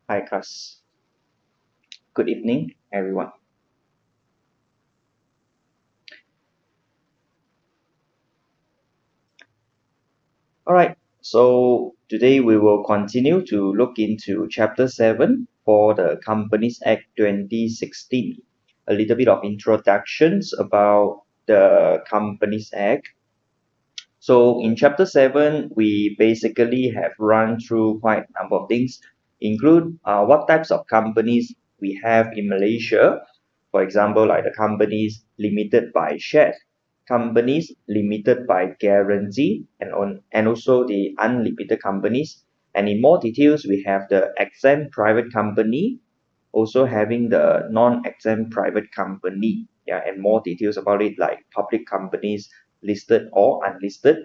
Hi class. Good evening, everyone. Alright, so today we will continue to look into Chapter 7 for the Companies Act 2016. A little bit of introductions about the Companies Act. So in Chapter 7, we basically have run through quite a number of things, include what types of companies we have in Malaysia. For example, like the companies limited by shares, companies limited by guarantee, and also the unlimited companies. And in more details, we have the exempt private company, also having the non-exempt private company. Yeah, and more details about it, like public companies, listed or unlisted.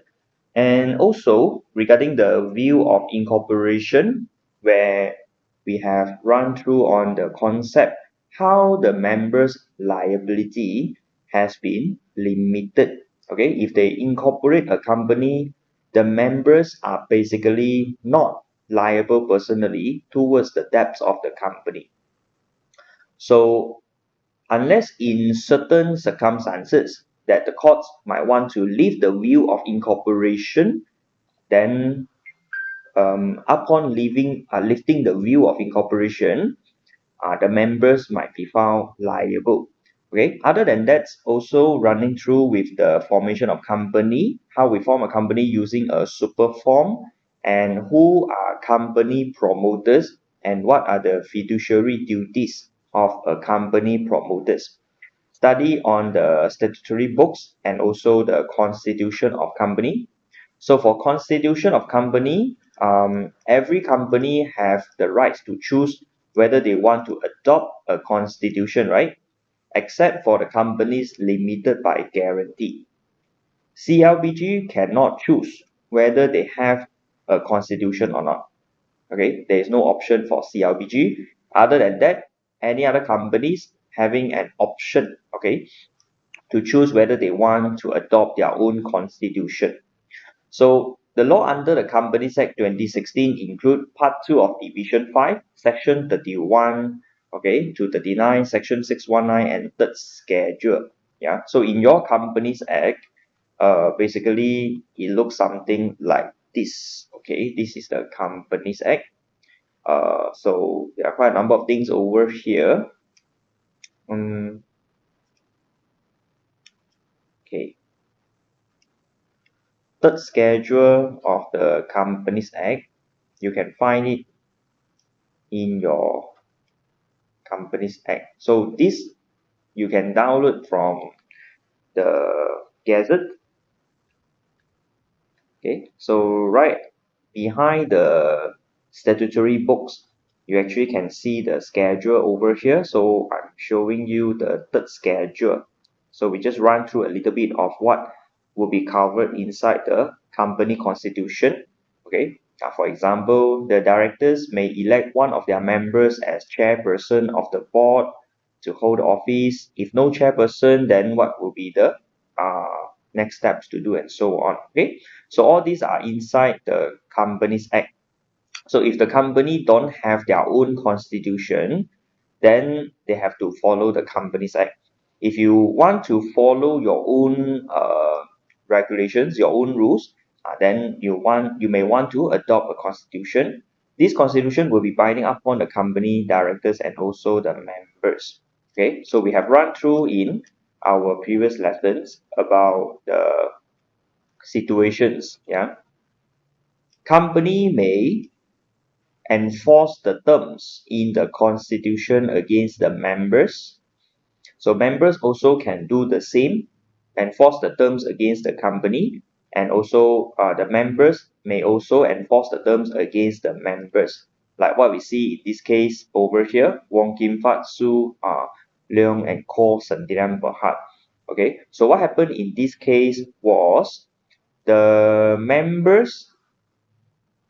And also regarding the view of incorporation, where we have run through on the concept how the members' liability has been limited. Okay, if they incorporate a company, the members are basically not liable personally towards the debts of the company. So unless in certain circumstances that the courts might want to leave the view of incorporation, then upon lifting the view of incorporation, the members might be found liable. Okay. Other than that, also running through with the formation of company, how we form a company using a super form, and who are company promoters, and what are the fiduciary duties of a company promoters. Study on the statutory books and also the constitution of company. So for constitution of company, every company have the rights to choose whether they want to adopt a constitution, right? Except for the companies limited by guarantee. CLBG cannot choose whether they have a constitution or not. Okay, there is no option for CLBG. Other than that, any other companies having an option, okay, to choose whether they want to adopt their own constitution. So the law under the Companies Act 2016 include Part 2 of Division 5, Section 31, okay, to 39, Section 619, and third schedule. Yeah. So in your Companies Act, basically it looks something like this. Okay, this is the Companies Act. So there are quite a number of things over here. Okay. Third schedule of the Companies Act, you can find it in your Companies Act. So this you can download from the Gazette. Okay, so right behind the statutory books, you actually can see the schedule over here. So I'm showing you the third schedule. So we just run through a little bit of what will be covered inside the company constitution. Okay, for example, the directors may elect one of their members as chairperson of the board to hold office. If no chairperson, then what will be the next steps to do and so on. Okay, so all these are inside the Companies Act. So if the company don't have their own constitution, then they have to follow the Companies Act. If you want to follow your own regulations, your own rules, then you may want to adopt a constitution. This constitution will be binding upon the company directors and also the members. Okay, so we have run through in our previous lessons about the situations. Yeah, company may enforce the terms in the constitution against the members. So members also can do the same, enforce the terms against the company, and also the members may also enforce the terms against the members. Like what we see in this case over here, Wong Kim Fat, Su Leong, and Ko Sendirian Berhad. Okay, so what happened in this case was the members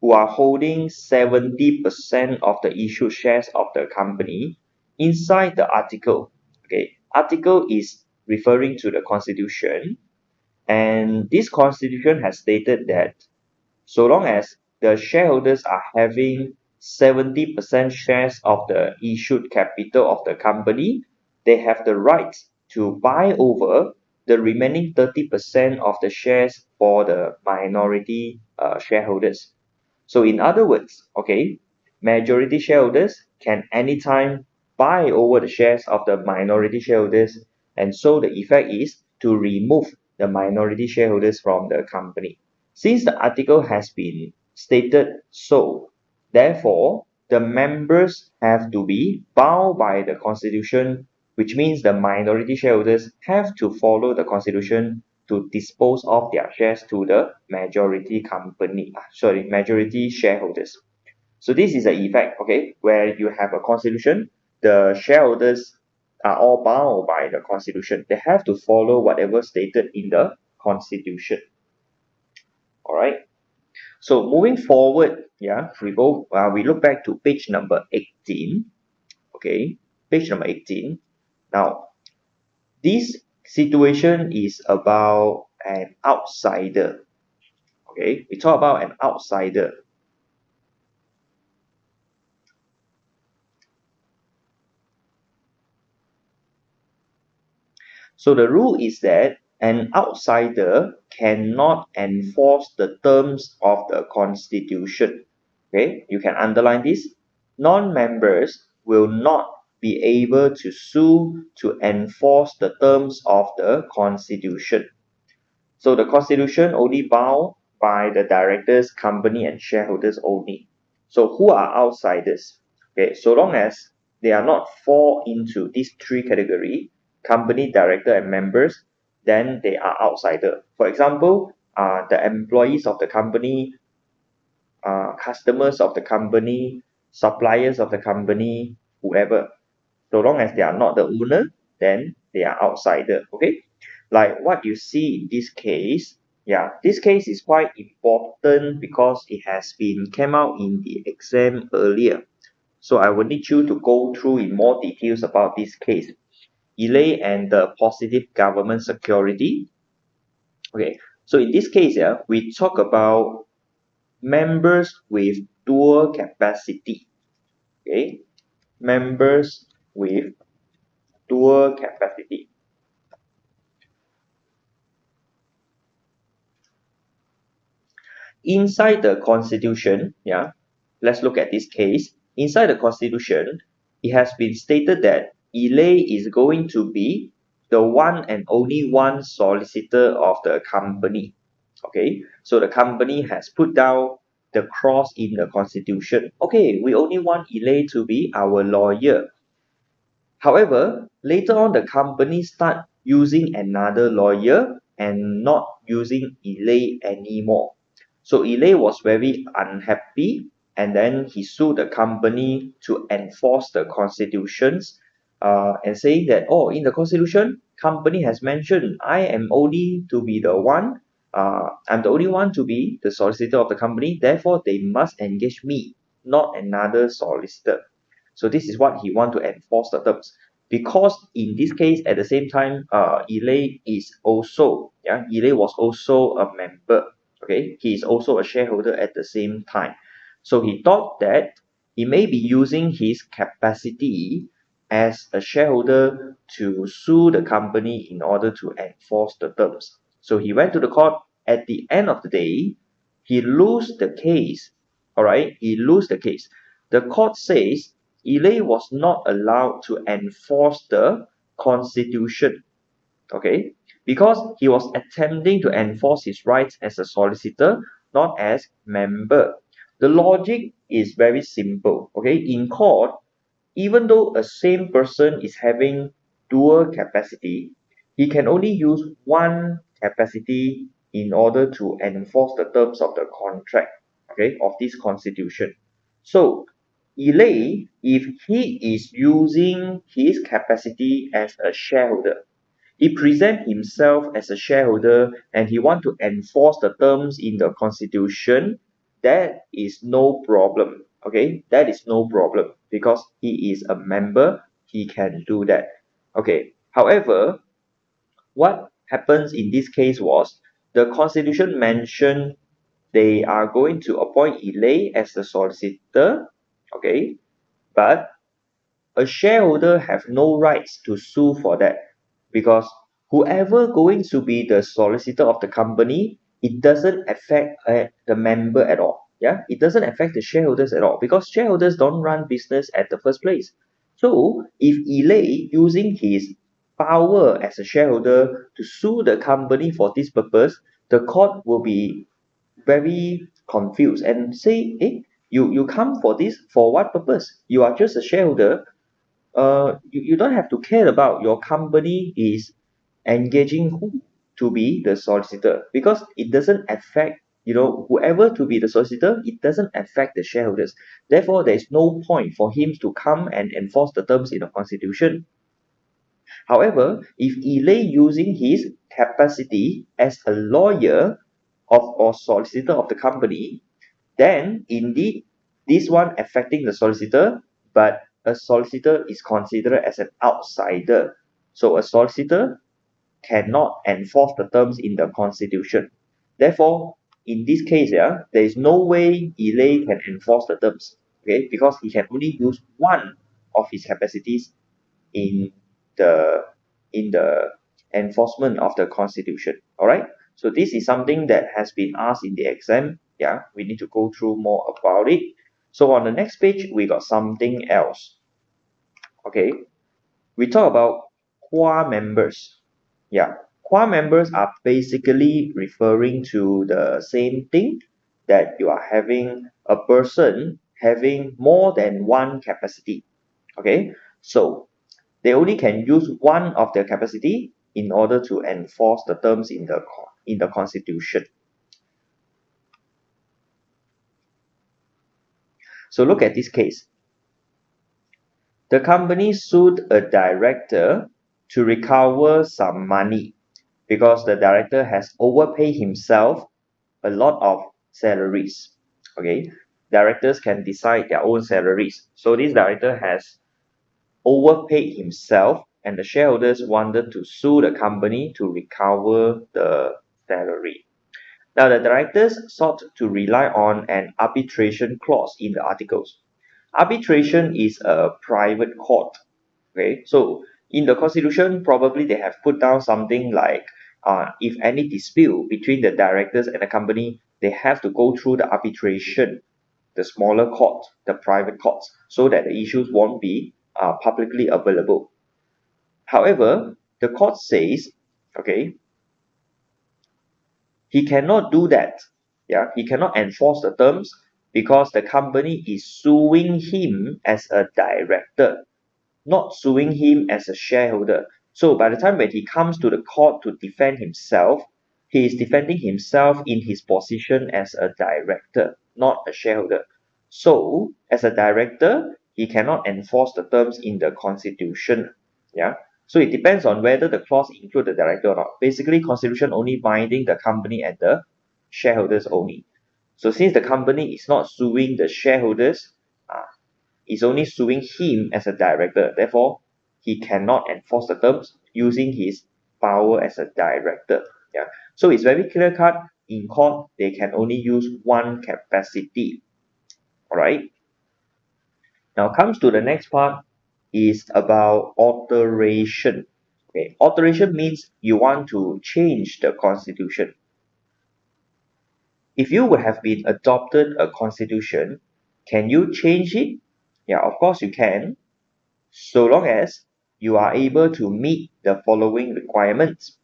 who are holding 70% of the issued shares of the company inside the article. Okay, article is referring to the constitution, and this constitution has stated that so long as the shareholders are having 70% shares of the issued capital of the company, they have the right to buy over the remaining 30% of the shares for the minority shareholders. So in other words, okay, majority shareholders can anytime buy over the shares of the minority shareholders, and so the effect is to remove the minority shareholders from the company. Since the article has been stated so, therefore, the members have to be bound by the constitution, which means the minority shareholders have to follow the constitution to dispose of their shares to the majority shareholders. So this is the effect, okay, where you have a constitution, the shareholders are all bound by the constitution. They have to follow whatever stated in the constitution. All right. So moving forward, yeah, we look back to page number 18. Okay, page number 18. Now, this situation is about an outsider. Okay, we talk about an outsider. So the rule is that an outsider cannot enforce the terms of the constitution. Okay, you can underline this. Non-members will not be able to sue to enforce the terms of the constitution. So the constitution only bound by the directors, company, and shareholders only. So who are outsiders? Okay, so long as they are not fall into these three category, company, director, and members, then they are outsider. For example, the employees of the company, customers of the company, suppliers of the company, whoever. So long as they are not the owner, then they are outsider. Okay, like what you see in this case. Yeah, this case is quite important because it has been came out in the exam earlier. So I will need you to go through in more details about this case. Delay and the positive government security. Okay, so in this case, yeah, we talk about members with dual capacity. Okay, members with dual capacity. Inside the constitution, yeah, let's look at this case. Inside the constitution, it has been stated that Elay is going to be the one and only one solicitor of the company. Okay, so the company has put down the clause in the constitution. Okay, we only want Elay to be our lawyer. However, later on the company start using another lawyer and not using Elay anymore. So Elay was very unhappy and then he sued the company to enforce the constitutions and saying that, oh, in the constitution, company has mentioned I am only to be the one, I'm the only one to be the solicitor of the company, therefore they must engage me, not another solicitor. So this is what he want to enforce the terms. Because in this case, at the same time, Elay is also, yeah, Elay was also a member. Okay, he is also a shareholder at the same time. So he thought that he may be using his capacity as a shareholder to sue the company in order to enforce the terms. So he went to the court. At the end of the day, he lose the case. All right, he lose the case. The court says Elay was not allowed to enforce the constitution, okay, because he was attempting to enforce his rights as a solicitor, not as member. The logic is very simple, okay. In court, even though a same person is having dual capacity, he can only use one capacity in order to enforce the terms of the contract, okay, of this constitution. So Elay, if he is using his capacity as a shareholder, he present himself as a shareholder and he want to enforce the terms in the constitution, that is no problem. Okay, that is no problem because he is a member, he can do that. Okay, however, what happens in this case was the constitution mentioned they are going to appoint Elay as the solicitor, Okay, but a shareholder have no rights to sue for that, because whoever going to be the solicitor of the company, it doesn't affect the member at all. Yeah, it doesn't affect the shareholders at all, because shareholders don't run business at the first place. So if Elay using his power as a shareholder to sue the company for this purpose, the court will be very confused and say, you come for this for what purpose? You are just a shareholder. You don't have to care about your company is engaging who to be the solicitor, because it doesn't affect, whoever to be the solicitor, it doesn't affect the shareholders. Therefore, there is no point for him to come and enforce the terms in the constitution. However, if Elay using his capacity as a lawyer of or solicitor of the company, then indeed this one affecting the solicitor, but a solicitor is considered as an outsider. So a solicitor cannot enforce the terms in the constitution. Therefore, in this case, there is no way Elay can enforce the terms, okay, because he can only use one of his capacities in the in the enforcement of the constitution. All right, so this is something that has been asked in the exam. Yeah, we need to go through more about it. So on the next page we got something else. Okay, we talk about qua members. Yeah, qua members are basically referring to the same thing, that you are having a person having more than one capacity. Okay, so they only can use one of their capacity in order to enforce the terms in the constitution. So look at this case. The company sued a director to recover some money because the director has overpaid himself a lot of salaries. Okay, directors can decide their own salaries. So this director has overpaid himself, and the shareholders wanted to sue the company to recover the salary. Now, the directors sought to rely on an arbitration clause in the articles. Arbitration is a private court. Okay, so in the constitution, probably they have put down something like, if any dispute between the directors and the company, they have to go through the arbitration, the smaller court, the private courts, so that the issues won't be publicly available. However, the court says, okay, he cannot do that. Yeah, he cannot enforce the terms because the company is suing him as a director, not suing him as a shareholder. So by the time when he comes to the court to defend himself, he is defending himself in his position as a director, not a shareholder. So as a director, he cannot enforce the terms in the constitution. Yeah. So it depends on whether the clause include the director or not. Basically, constitution only binding the company and the shareholders only. So since the company is not suing the shareholders, is only suing him as a director. Therefore, he cannot enforce the terms using his power as a director. Yeah. So it's very clear cut. In court, they can only use one capacity. All right. Now comes to the next part is about alteration. Okay. Alteration means you want to change the constitution. If you would have been adopted a constitution, can you change it? Yeah, of course you can, so long as you are able to meet the following requirements.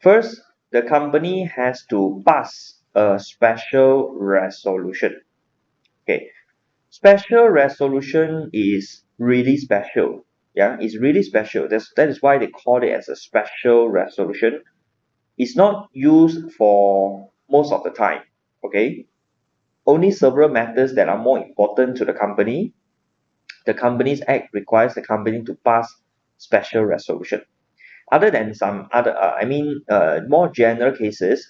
First, the company has to pass a special resolution. Okay, special resolution is really special. Yeah, it's really special. That is why they call it as a special resolution. It's not used for most of the time. Okay, only several matters that are more important to the company, the Companies Act requires the company to pass special resolution. Other than some other, more general cases,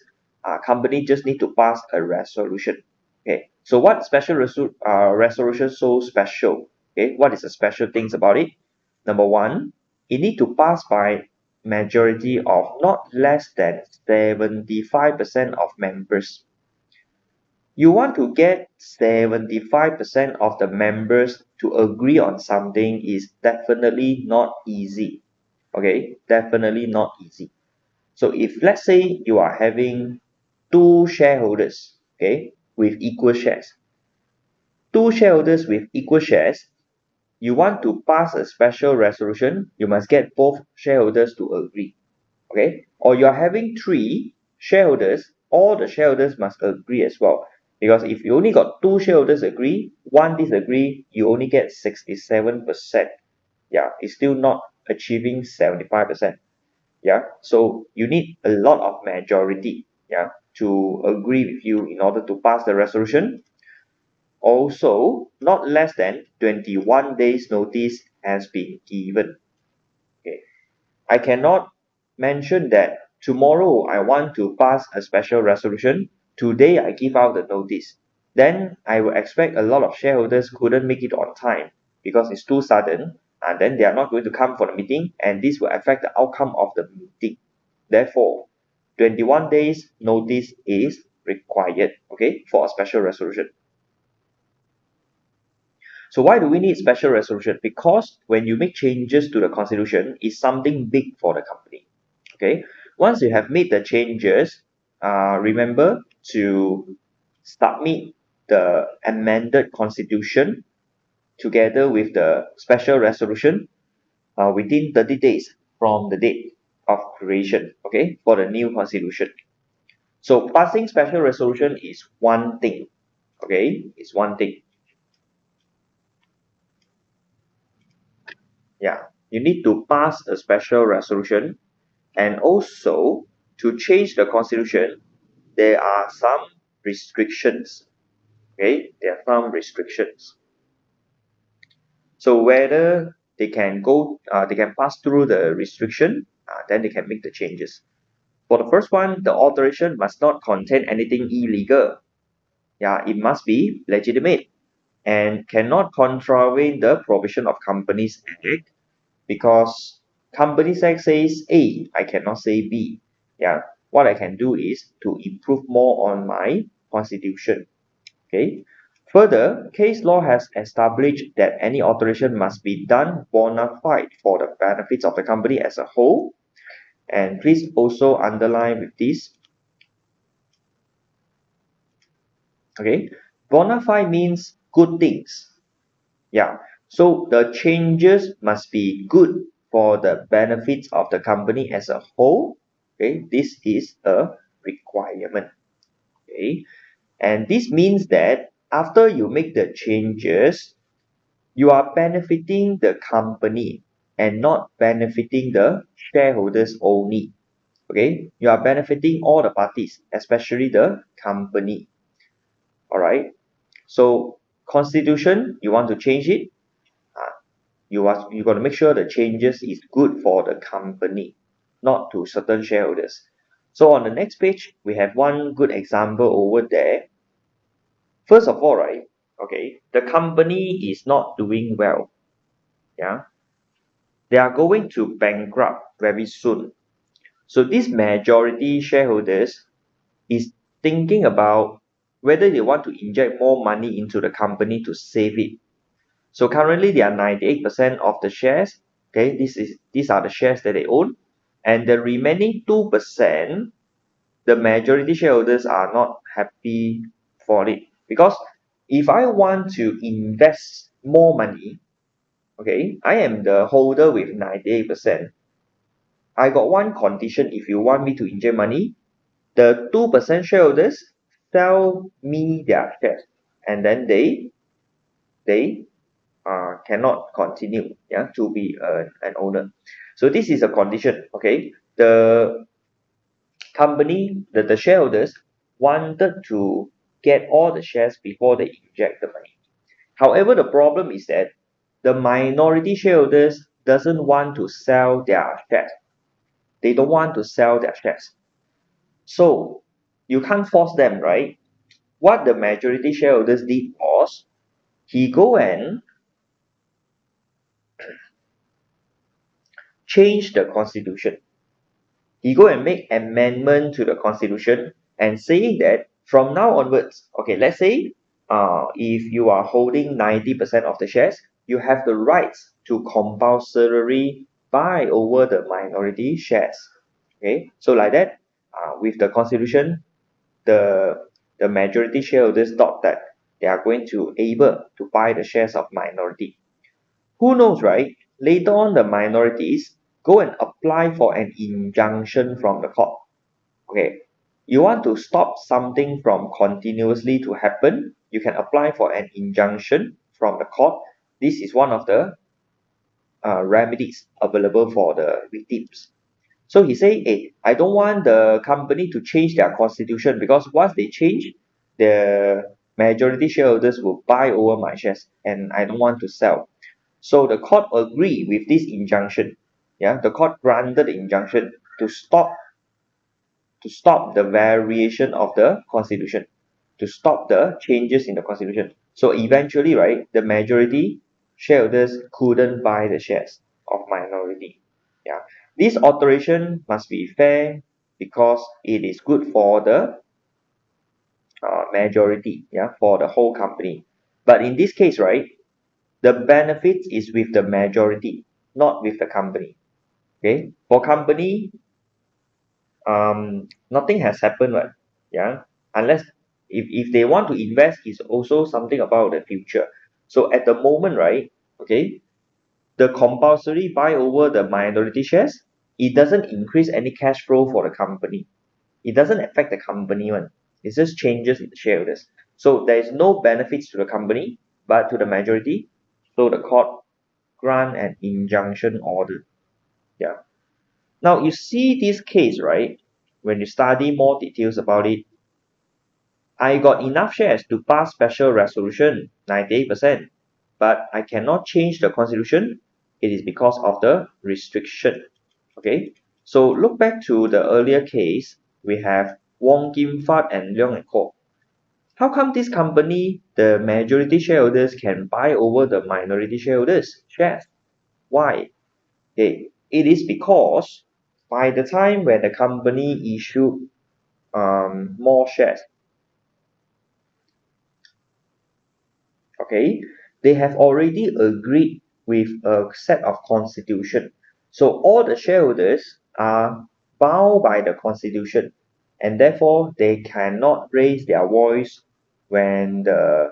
company just need to pass a resolution. Okay, so what resolution so special? Okay, what is the special things about it? Number one, it need to pass by majority of not less than 75% of members. You want to get 75% of the members to agree on something is definitely not easy. Okay, definitely not easy. So if let's say you are having two shareholders, okay, with equal shares, two shareholders with equal shares, you want to pass a special resolution, you must get both shareholders to agree. Okay, or you're having three shareholders, all the shareholders must agree as well, because if you only got two shareholders agree, one disagree, you only get 67%. Yeah, it's still not achieving 75%. Yeah, so you need a lot of majority, yeah, to agree with you in order to pass the resolution. Also, not less than 21 days notice has been given. Okay, I cannot mention that tomorrow I want to pass a special resolution. Today I give out the notice. Then I will expect a lot of shareholders couldn't make it on time because it's too sudden, and then they are not going to come for the meeting, and this will affect the outcome of the meeting. Therefore, 21 days notice is required, okay, for a special resolution. So why do we need special resolution? Because when you make changes to the constitution, it's something big for the company. Okay, once you have made the changes, remember to submit the amended constitution together with the special resolution within 30 days from the date of creation, okay, for the new constitution. So passing special resolution is one thing, okay, it's one thing. Yeah, you need to pass a special resolution, and also to change the constitution, there are some restrictions. Okay, there are some restrictions. So whether they can pass through the restriction, then they can make the changes. For the first one, the alteration must not contain anything illegal. Yeah, it must be legitimate and cannot contravene the provision of Companies Act, because Companies Act says A, I cannot say B. Yeah, what I can do is to improve more on my constitution. Okay. Further, case law has established that any alteration must be done bona fide for the benefits of the company as a whole. And please also underline with this. Okay, bona fide means good things. Yeah. So the changes must be good for the benefits of the company as a whole. Okay, this is a requirement. Okay, and this means that after you make the changes, you are benefiting the company and not benefiting the shareholders only. Okay, you are benefiting all the parties, especially the company. All right. So constitution, you want to change it. You got to make sure the changes is good for the company, not to certain shareholders. So on the next page, we have one good example over there. First of all, right, okay, the company is not doing well. Yeah, they are going to bankrupt very soon. So these majority shareholders is thinking about whether they want to inject more money into the company to save it. So currently they are 98% of the shares. Okay, these are the shares that they own, and the remaining 2%, the majority shareholders are not happy for it, because if I want to invest more money, okay, I am the holder with 98%. I got one condition: if you want me to inject money, the 2% shareholders sell me their shares, and then they cannot continue, yeah, to be an owner. So this is a condition. Okay, the company, the shareholders wanted to get all the shares before they inject the money. However, the problem is that the minority shareholders doesn't want to sell their shares. They don't want to sell their shares. So you can't force them, right? What the majority shareholders did was he go and change the constitution. He go and make amendment to the constitution and saying that From now onwards, okay, let's say if you are holding 90% of the shares, you have the rights to compulsorily buy over the minority shares. Okay, so like that, with the constitution, the the majority shareholders thought that they are going to able to buy the shares of minority. Who knows, right? Later on, the minorities go and apply for an injunction from the court. Okay, you want to stop something from continuously to happen, you can apply for an injunction from the court. This is one of the remedies available for the victims. So he say, hey, I don't want the company to change their constitution, because once they change, the majority shareholders will buy over my shares and I don't want to sell. So the court agreed with this injunction. Yeah, the court granted the injunction to stop the variation of the constitution, to stop the changes in the constitution. So eventually, right, the majority shareholders couldn't buy the shares of minority. Yeah, this alteration must be fair because it is good for the majority, yeah, for the whole company. But in this case, right, the benefit is with the majority, not with the company. Okay, for company, nothing has happened, right? Yeah, unless if they want to invest, is also something about the future. So at the moment, right, okay, the compulsory buy over the minority shares, it doesn't increase any cash flow for the company. It doesn't affect the company one. It just changes in the shareholders. So there is no benefits to the company but to the majority. So the court grant an injunction order. Yeah, now you see this case, right? When you study more details about it, I got enough shares to pass special resolution 98%, but I cannot change the constitution. It is because of the restriction. Okay, so look back to the earlier case. We have Wong Kim Fat and Leong and Co. How come this company, the majority shareholders can buy over the minority shareholders shares? Why? Okay, it is because by the time when the company issued more shares, okay, they have already agreed with a set of constitution. So all the shareholders are bound by the constitution, and therefore they cannot raise their voice when the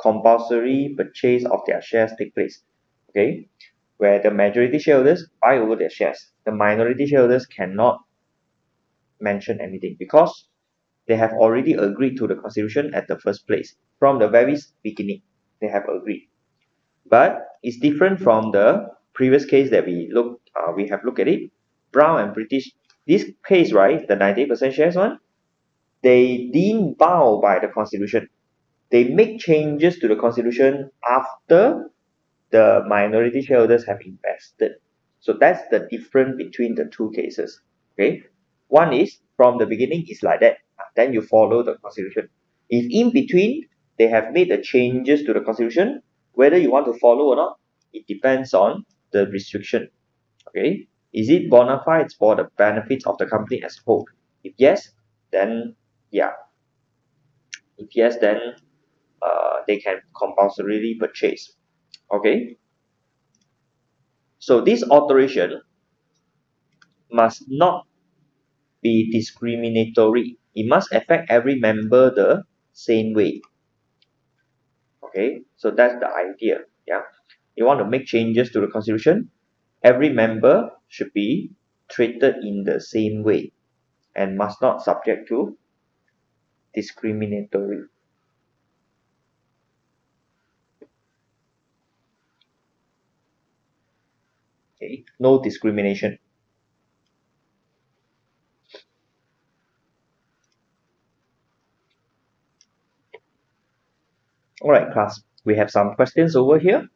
compulsory purchase of their shares take place. Okay, where the majority shareholders buy over their shares, the minority shareholders cannot mention anything because they have already agreed to the constitution at the first place. From the very beginning, they have agreed. But it's different from the previous case that we have looked at it. Brown and British. This case, right, the 98% shares one, they didn't bow by the constitution. They make changes to the constitution after the minority shareholders have invested. So that's the difference between the two cases. Okay, one is from the beginning is like that, then you follow the constitution. If in between they have made the changes to the constitution, whether you want to follow or not, it depends on the restriction. Okay, is it bona fides for the benefits of the company as a whole? If yes, then yeah. If yes, then they can compulsorily purchase. Okay, so this alteration must not be discriminatory. It must affect every member the same way. Okay, so that's the idea. Yeah, you want to make changes to the constitution, every member should be treated in the same way and must not subject to discriminatory. Okay, no discrimination. All right, class. We have some questions over here.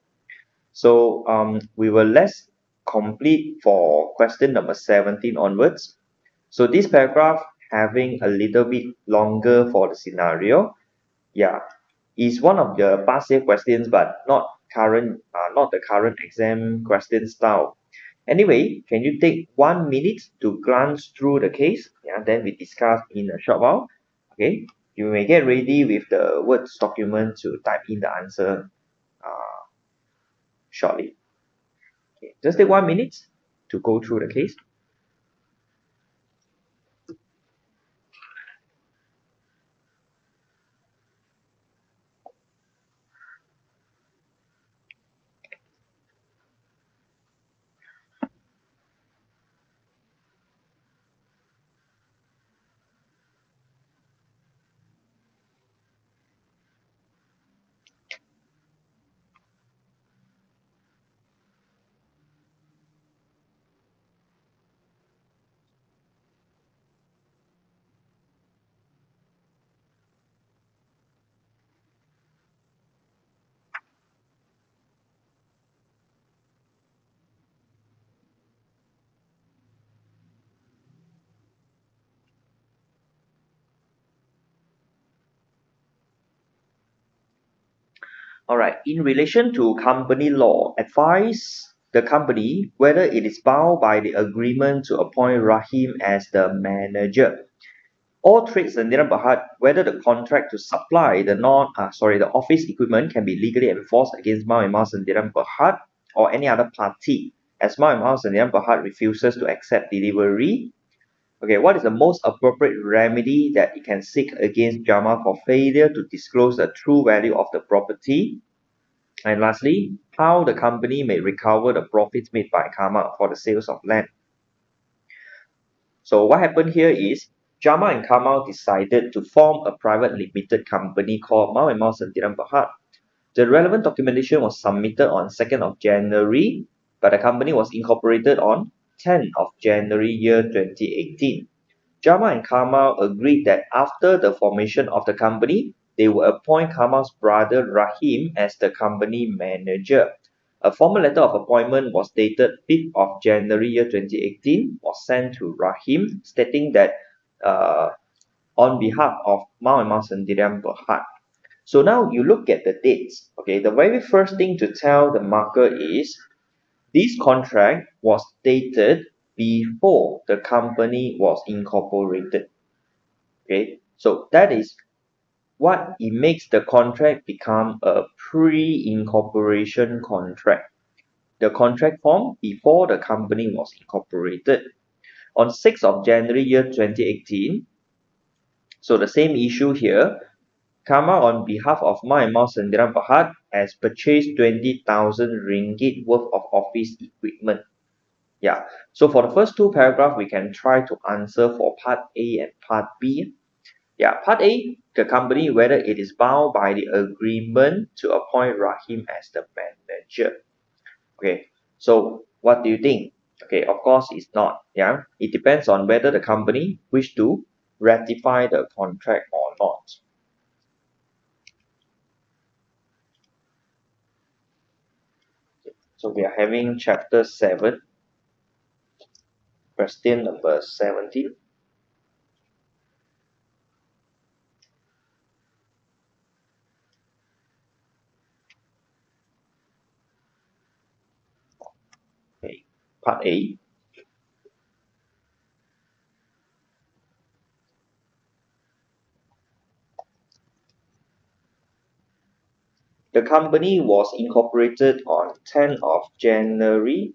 So we will let's complete for question number 17 onwards. So this paragraph having a little bit longer for the scenario. Yeah, is one of the past year questions, but not the current exam question style. Anyway, can you take 1 minute to glance through the case? Yeah, then we discuss in a short while. Okay, You may get ready with the Words document to type in the answer shortly. Okay, just take 1 minute to go through the case. Alright, in relation to company law, advise the company whether it is bound by the agreement to appoint Rahim as the manager. All trades Sendirian Berhad, whether the contract to supply the office equipment can be legally enforced against Mau and Mau Sendirian Berhad or any other party, as Mau and Mau Sendirian Berhad refuses to accept delivery. Okay, what is the most appropriate remedy that it can seek against Jama for failure to disclose the true value of the property? And lastly, how the company may recover the profits made by Karma for the sales of land. So what happened here is Jama and Kamal decided to form a private limited company called Mau and Mau Sentiran Berhad. The relevant documentation was submitted on 2nd of January, but the company was incorporated on 10th of January year 2018. Jama and Kamal agreed that after the formation of the company, they will appoint Kamal's brother Rahim as the company manager. A formal letter of appointment was dated 5th of January year 2018 was sent to Rahim stating that uh, on behalf of Mau and Mau Sendirian Berhad. So now you look at the dates. Okay, the very first thing to tell the marker is this contract was dated before the company was incorporated. Okay, so that is what it makes the contract become a pre-incorporation contract. The contract formed before the company was incorporated. On 6th of January year 2018, so the same issue here, Karma on behalf of Mau and Mau Sendirian Berhad has purchased 20,000 ringgit worth of office equipment. Yeah, so for the first two paragraphs, we can try to answer for part A and part B. Yeah, part A, the company, whether it is bound by the agreement to appoint Rahim as the manager. Okay, so what do you think? Okay, of course it's not. Yeah, it depends on whether the company wish to ratify the contract or not. So we are having chapter 7, question number 17. Okay, part A. The company was incorporated on 10th of January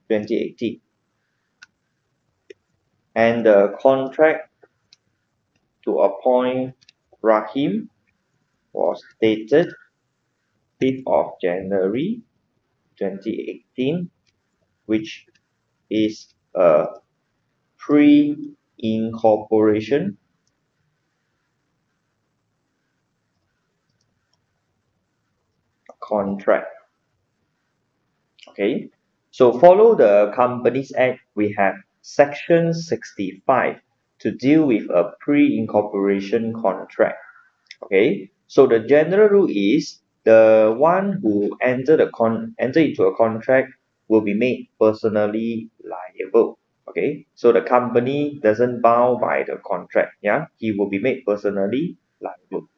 2018, and the contract to appoint Rahim was dated 5th of January 2018, which is a pre-incorporation contract. Okay, so follow the Companies Act, we have section 65 to deal with a pre-incorporation contract. Okay, so the general rule is the one who enter into a contract will be made personally liable. Okay, so the company doesn't bound by the contract. Yeah, he will be made personally liable.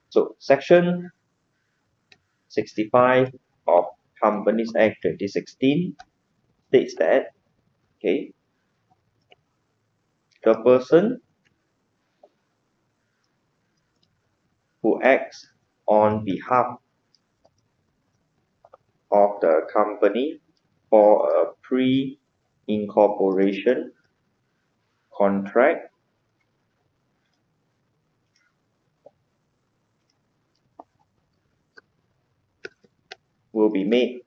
So section 65 of Companies Act 2016 states that, okay, the person who acts on behalf of the company for a pre-incorporation contract will be made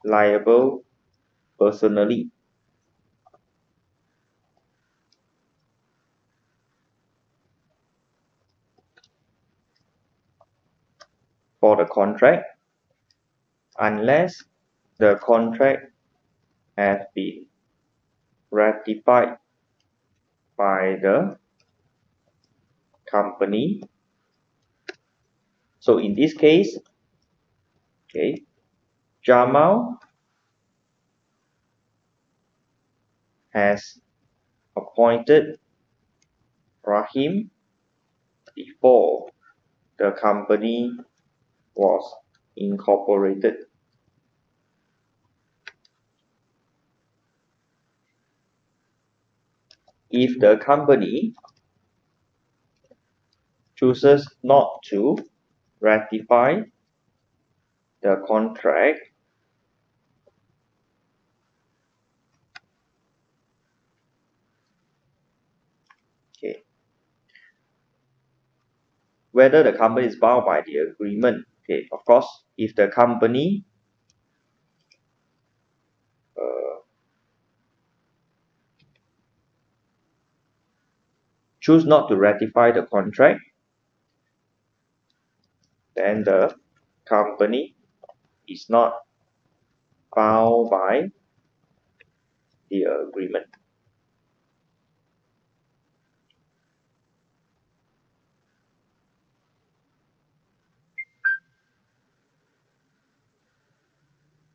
liable personally for the contract unless the contract has been ratified by the company. So in this case, okay, Jamal has appointed Rahim before the company was incorporated. If the company chooses not to ratify the contract, okay, whether the company is bound by the agreement. Okay, of course, if the company choose not to ratify the contract, then the company is not bound by the agreement.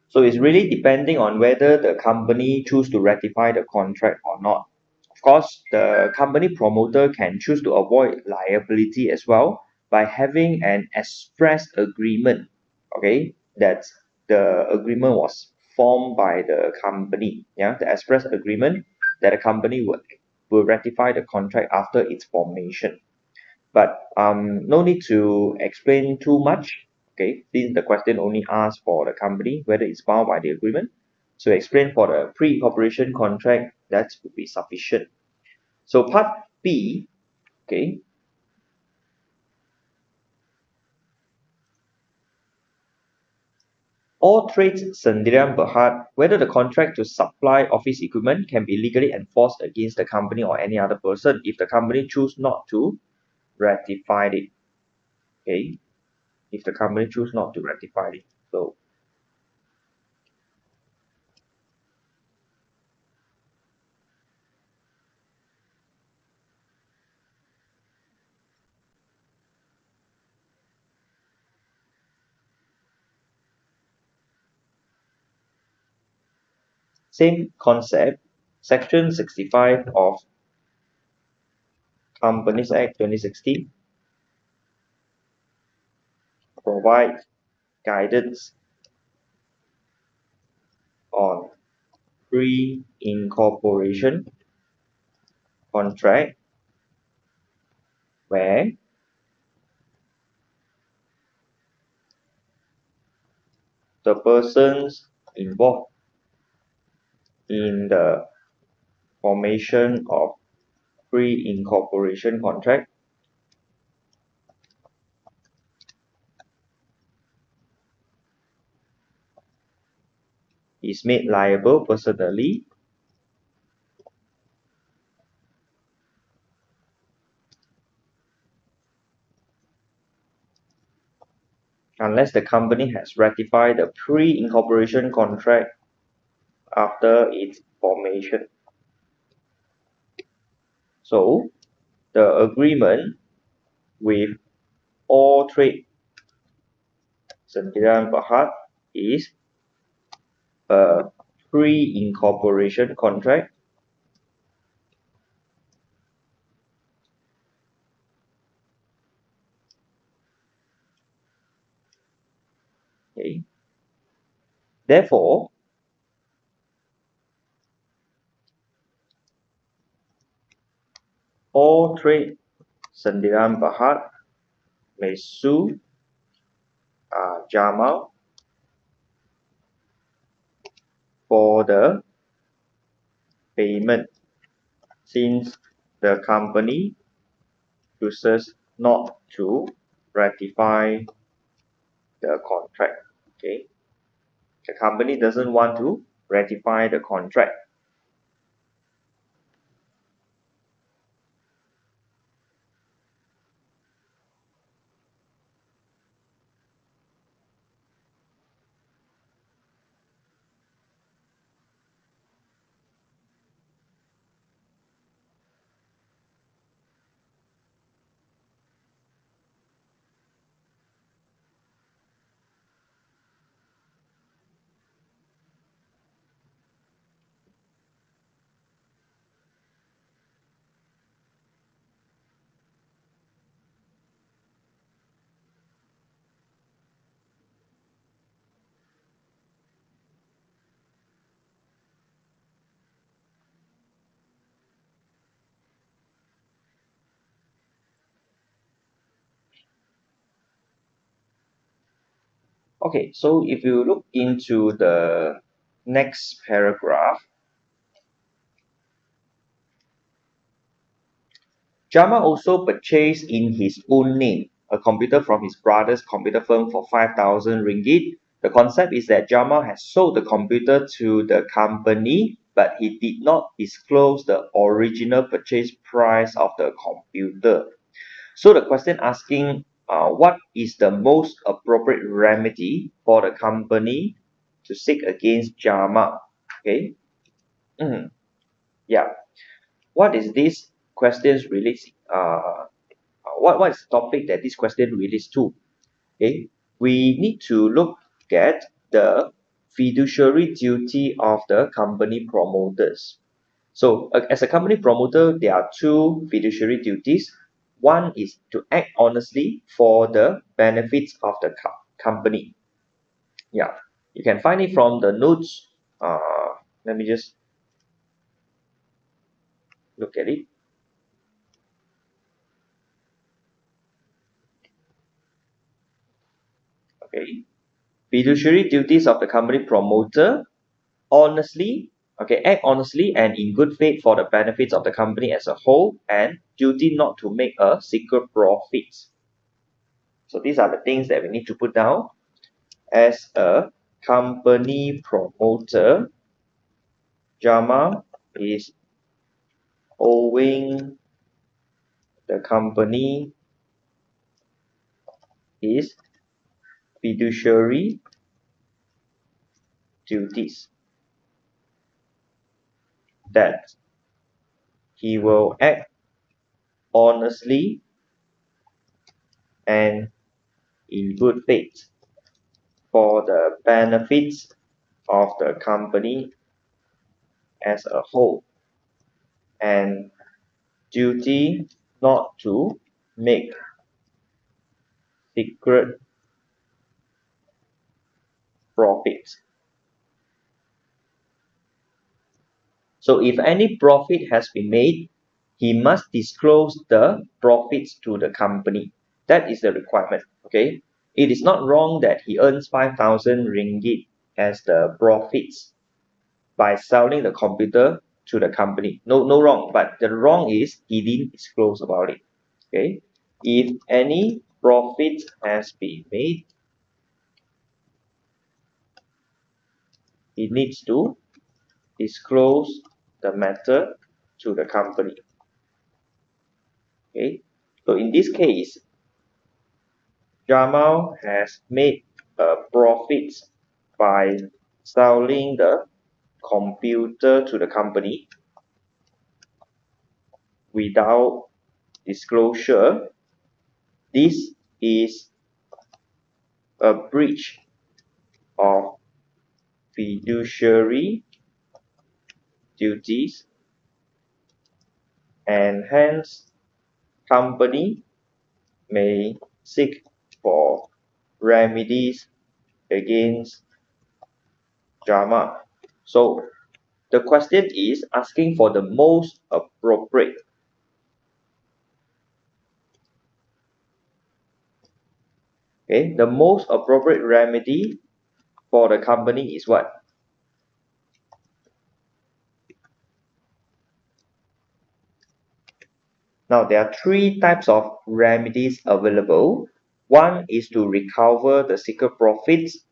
So it's really depending on whether the company choose to ratify the contract or not. Of course, the company promoter can choose to avoid liability as well by having an express agreement, okay, that the agreement was formed by the company. Yeah, the express agreement that a company will ratify the contract after its formation. But no need to explain too much, okay, since the question only asks for the company whether it's bound by the agreement. So explain for the pre-incorporation contract, that would be sufficient. So part B, okay, all trades sendirian berhad whether the contract to supply office equipment can be legally enforced against the company or any other person if the company choose not to ratify it. Okay, if the company choose not to ratify it. So same concept, section 65 of Companies Act 2016 provides guidance on pre-incorporation contract where the persons involved in the formation of pre-incorporation contract is made liable personally unless the company has ratified the pre-incorporation contract after its formation. So the agreement with all trade sendirian berhad is a pre-incorporation contract okay. Therefore, all trade sendirian berhad may sue Jamal for the payment since the company chooses not to ratify the contract. Okay, the company doesn't want to ratify the contract. Okay, so if you look into the next paragraph, Jama also purchased in his own name a computer from his brother's computer firm for 5,000 ringgit. The concept is that Jama has sold the computer to the company, but he did not disclose the original purchase price of the computer. So the question asking, what is the most appropriate remedy for the company to seek against Jama? Okay. Yeah. What is this questions relates? What is the topic that this question relates to? Okay. We need to look at the fiduciary duty of the company promoters. So, as a company promoter, there are two fiduciary duties. One is to act honestly for the benefits of the company. Yeah, you can find it from the notes. Let me just look at it. Okay, fiduciary duties of the company promoter: honestly, okay, act honestly and in good faith for the benefits of the company as a whole, and duty not to make a secret profit. So these are the things that we need to put down. As a company promoter, Jama is owing the company his fiduciary duties that he will act honestly and in good faith for the benefits of the company as a whole, and duty not to make secret profits. So if any profit has been made, he must disclose the profits to the company. That is the requirement. Okay. It is not wrong that he earns 5,000 ringgit as the profits by selling the computer to the company. No, no wrong. But the wrong is he didn't disclose about it. Okay. If any profit has been made, he needs to disclose the matter to the company. Okay. So in this case, Jamal has made a profit by selling the computer to the company without disclosure. This is a breach of fiduciary duties, and hence company may seek for remedies against Jama. So the question is asking for the most appropriate. Okay, the most appropriate remedy for the company is what? Now, there are three types of remedies available. One is to recover the secret profits.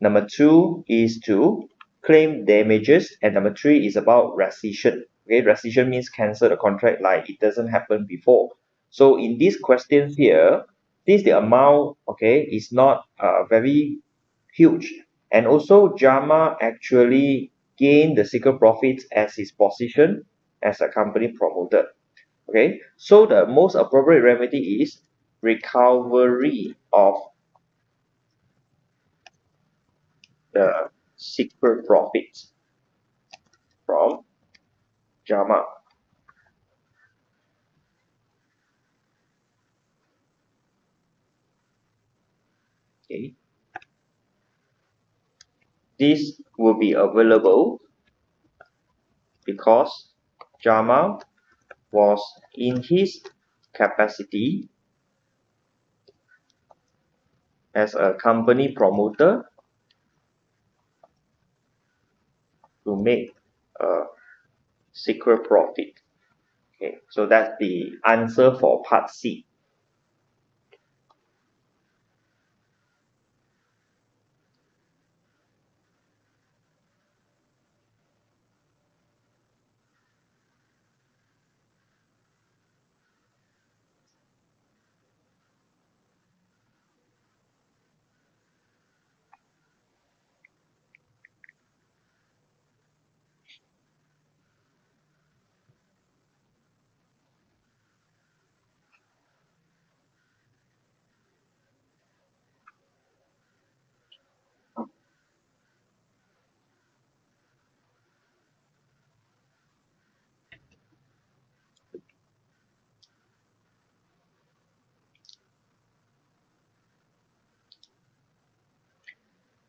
Number two is to claim damages. And number three is about rescission. Okay, rescission means cancel the contract like it doesn't happen before. So in these questions here, the amount, okay, is not very huge. And also JAMA actually gained the secret profits as his position as a company promoter. Okay, so the most appropriate remedy is recovery of the secret profits from JAMA. Okay, this will be available because JAMA was in his capacity as a company promoter to make a secret profit. Okay, so that's the answer for part C.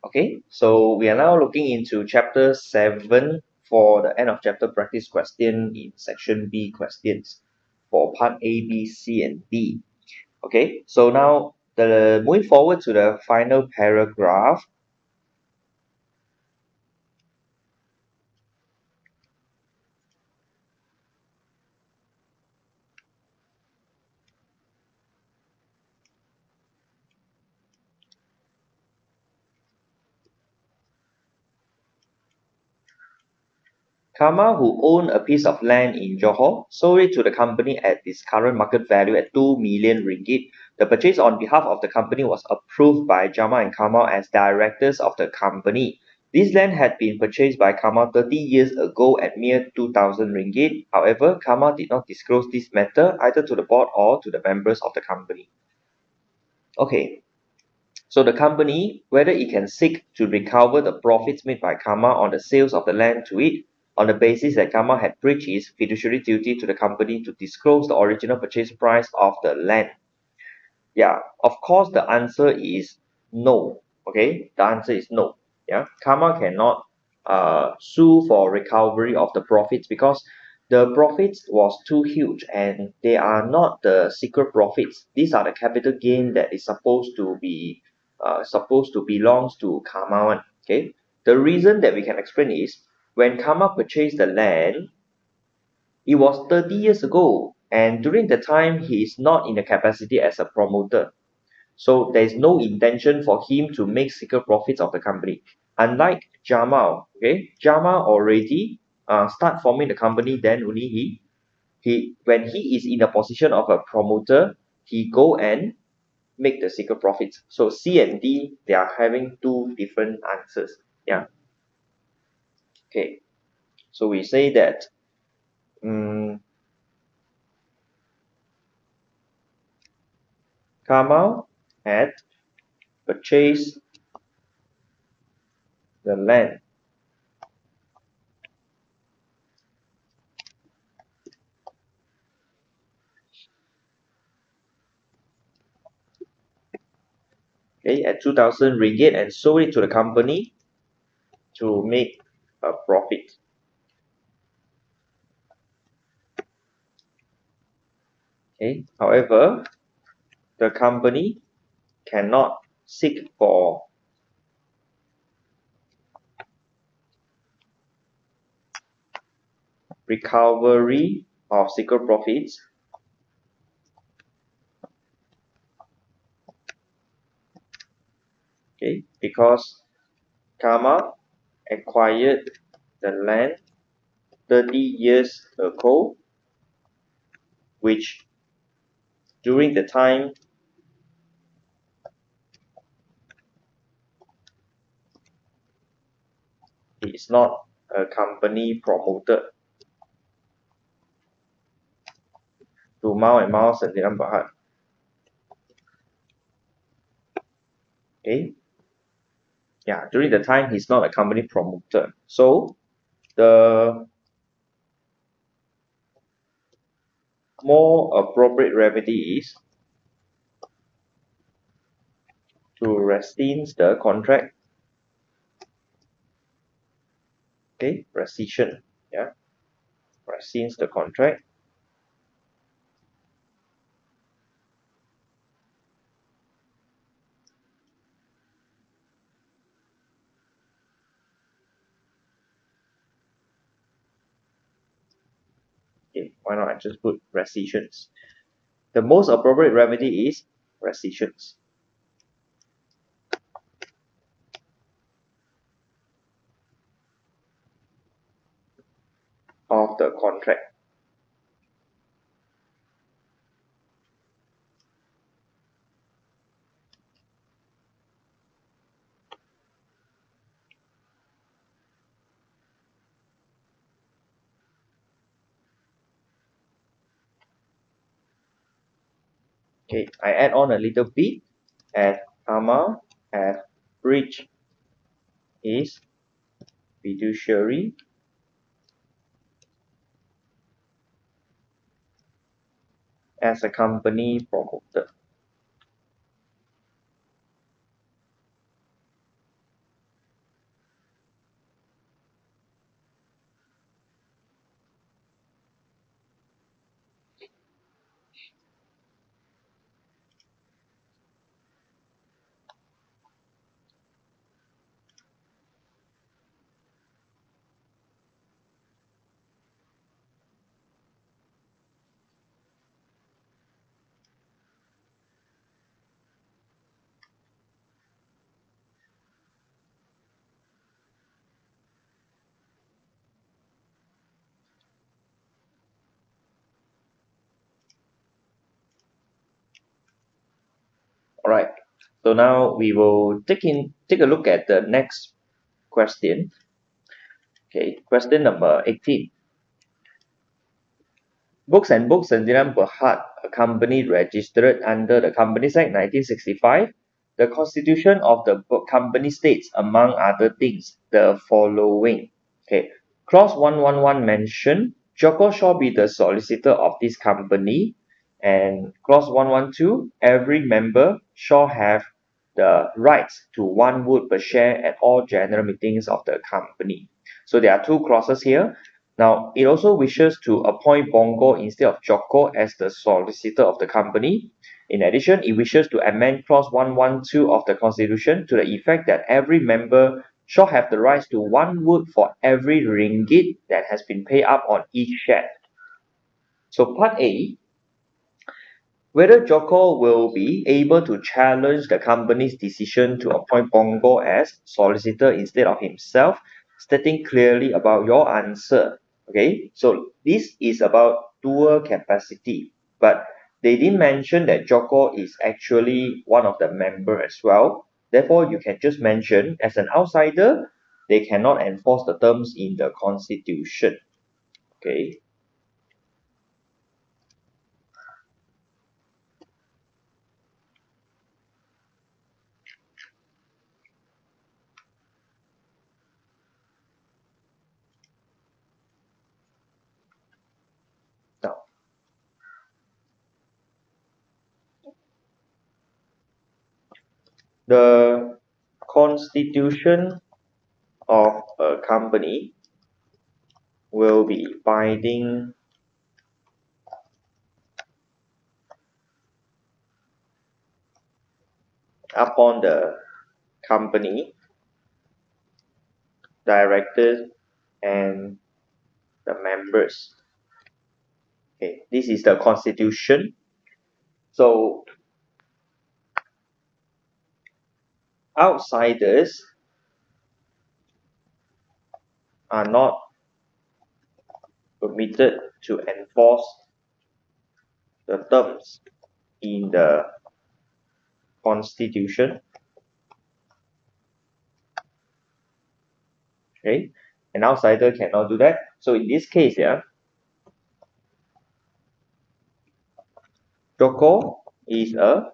Okay, so we are now looking into chapter 7 for the end of chapter practice question in section B questions for part A, B, C, and D. Okay, so now the moving forward to the final paragraph. Kama, who owned a piece of land in Johor, sold it to the company at its current market value at 2 million ringgit. The purchase on behalf of the company was approved by Jama and Kamal as directors of the company. This land had been purchased by Kamal 30 years ago at mere 2,000 ringgit. However, Kamal did not disclose this matter either to the board or to the members of the company. Okay, so the company, whether it can seek to recover the profits made by Kama on the sales of the land to it, on the basis that Kama had breached his fiduciary duty to the company to disclose the original purchase price of the land. Yeah, of course the answer is no. Okay, the answer is no. Yeah, Kama cannot sue for recovery of the profits because the profits was too huge and they are not the secret profits. These are the capital gain that is supposed to belongs to Kama one. Okay, the reason that we can explain is when Kama purchased the land, it was 30 years ago, and during the time he is not in the capacity as a promoter, so there is no intention for him to make secret profits of the company. Unlike Jamal, okay, Jamal already start forming the company. Then only he when he is in a position of a promoter, he go and make the secret profits. So C and D, they are having two different answers. Yeah. Okay. So we say that um, Kamal had purchased the land, okay, at 2,000 ringgit and sold it to the company to make a profit. Okay. However, the company cannot seek for recovery of secret profits, okay, because Karma acquired the land 30 years ago, which during the time he is not a company promoted to Mao and Mao Sendirian Berhad. Okay, yeah, during the time he's not a company promoter. So the more appropriate remedy is to rescind the contract. Okay, rescission. Yeah, rescind the contract. Okay, why not I just put rescissions? The most appropriate remedy is rescissions of the contract. Okay, I add on a little bit as Karma has breached his fiduciary as a company promoter. All right. So now we will take a look at the next question. Okay, question number 18. Books and Books Sendirian Berhad, a company registered under the Companies Act 1965. The constitution of the company states, among other things, the following. Okay, clause 111 mention Joko shall be the solicitor of this company, and clause 112, every member shall have the rights to 1 vote per share at all general meetings of the company. So there are two clauses here. Now, it also wishes to appoint Bongo instead of Joko as the solicitor of the company. In addition, it wishes to amend clause 112 of the Constitution to the effect that every member shall have the rights to 1 vote for every ringgit that has been paid up on each share. So part A, whether Joko will be able to challenge the company's decision to appoint Bongo as solicitor instead of himself, stating clearly about your answer. Okay, so this is about dual capacity, but they didn't mention that Joko is actually one of the member as well. Therefore, you can just mention as an outsider, they cannot enforce the terms in the constitution. Okay, now the constitution of a company will be binding upon the company, directors, and the members. Okay, this is the constitution. So outsiders are not permitted to enforce the terms in the constitution. Okay, an outsider cannot do that. So in this case, yeah, Joko is a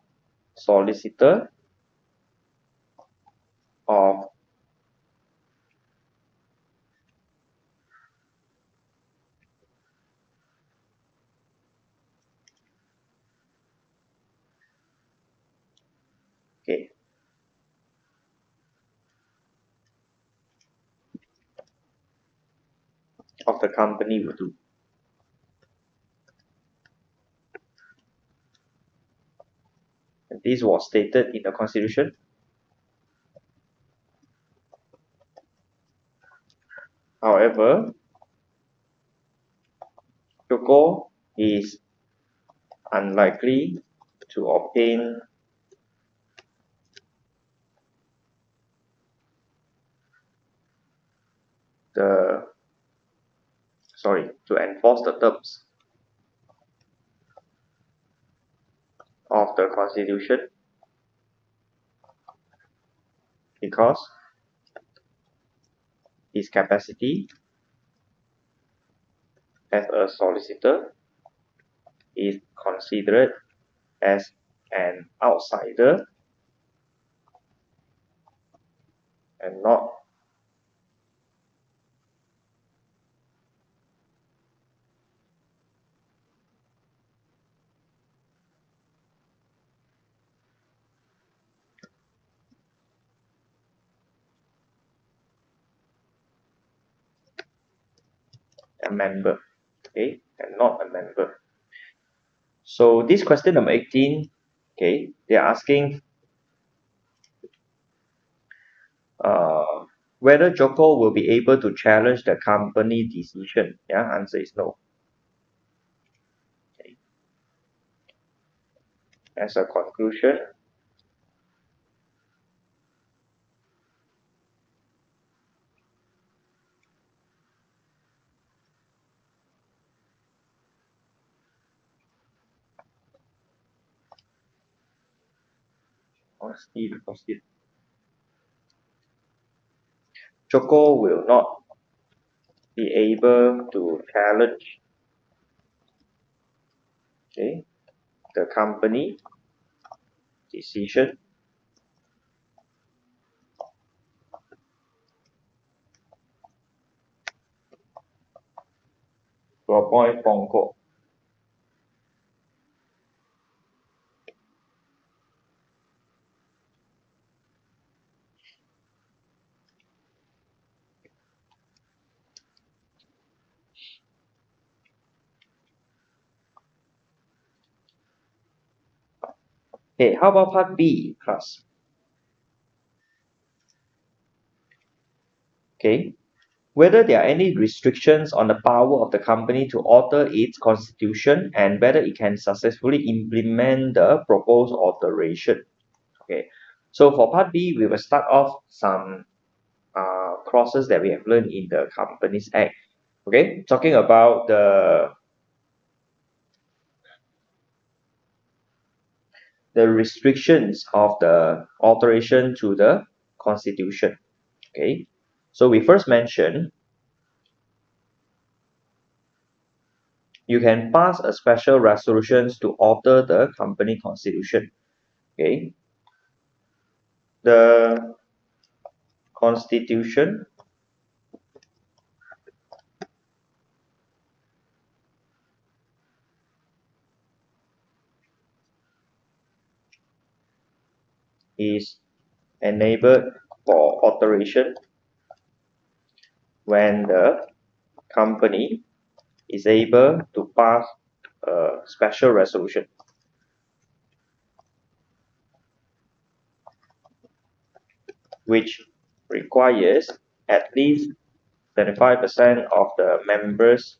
solicitor of okay, of the company will do. And this was stated in the constitution. However, Joko is unlikely to obtain the to enforce the terms of the constitution because his capacity as a solicitor is considered as an outsider and not a member. Okay, and not a member. So this question number 18, okay, they're asking whether Joko will be able to challenge the company decision. Yeah, answer is no. Okay. As a conclusion, Joko will not be able to challenge, okay, the company decision to appoint Pongko. Okay, how about part B, class? Okay, whether there are any restrictions on the power of the company to alter its constitution and whether it can successfully implement the proposed alteration. Okay, so for part B, we will start off some clauses that we have learned in the Companies Act. Okay, talking about the restrictions of the alteration to the constitution. Okay, so we first mentioned you can pass a special resolutions to alter the company constitution. Okay, the constitution is enabled for alteration when the company is able to pass a special resolution. which requires at least 25% of the members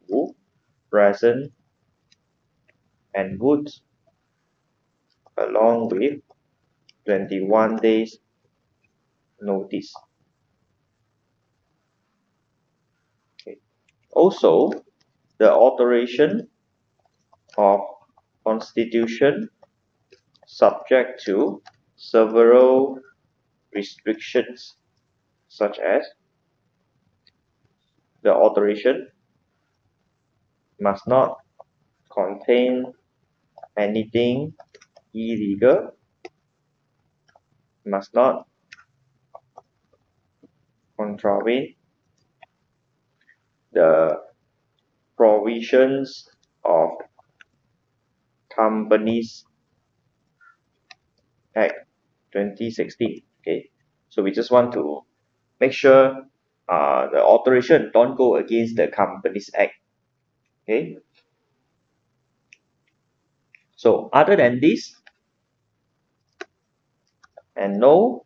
who present and vote along with 21 days notice. Okay. Also, the alteration of constitution subject to several restrictions, such as the alteration must not contain anything illegal, must not contravene the provisions of Companies Act 2016. Okay, so we just want to make sure the alteration don't go against the Companies Act. Okay, so other than this, and no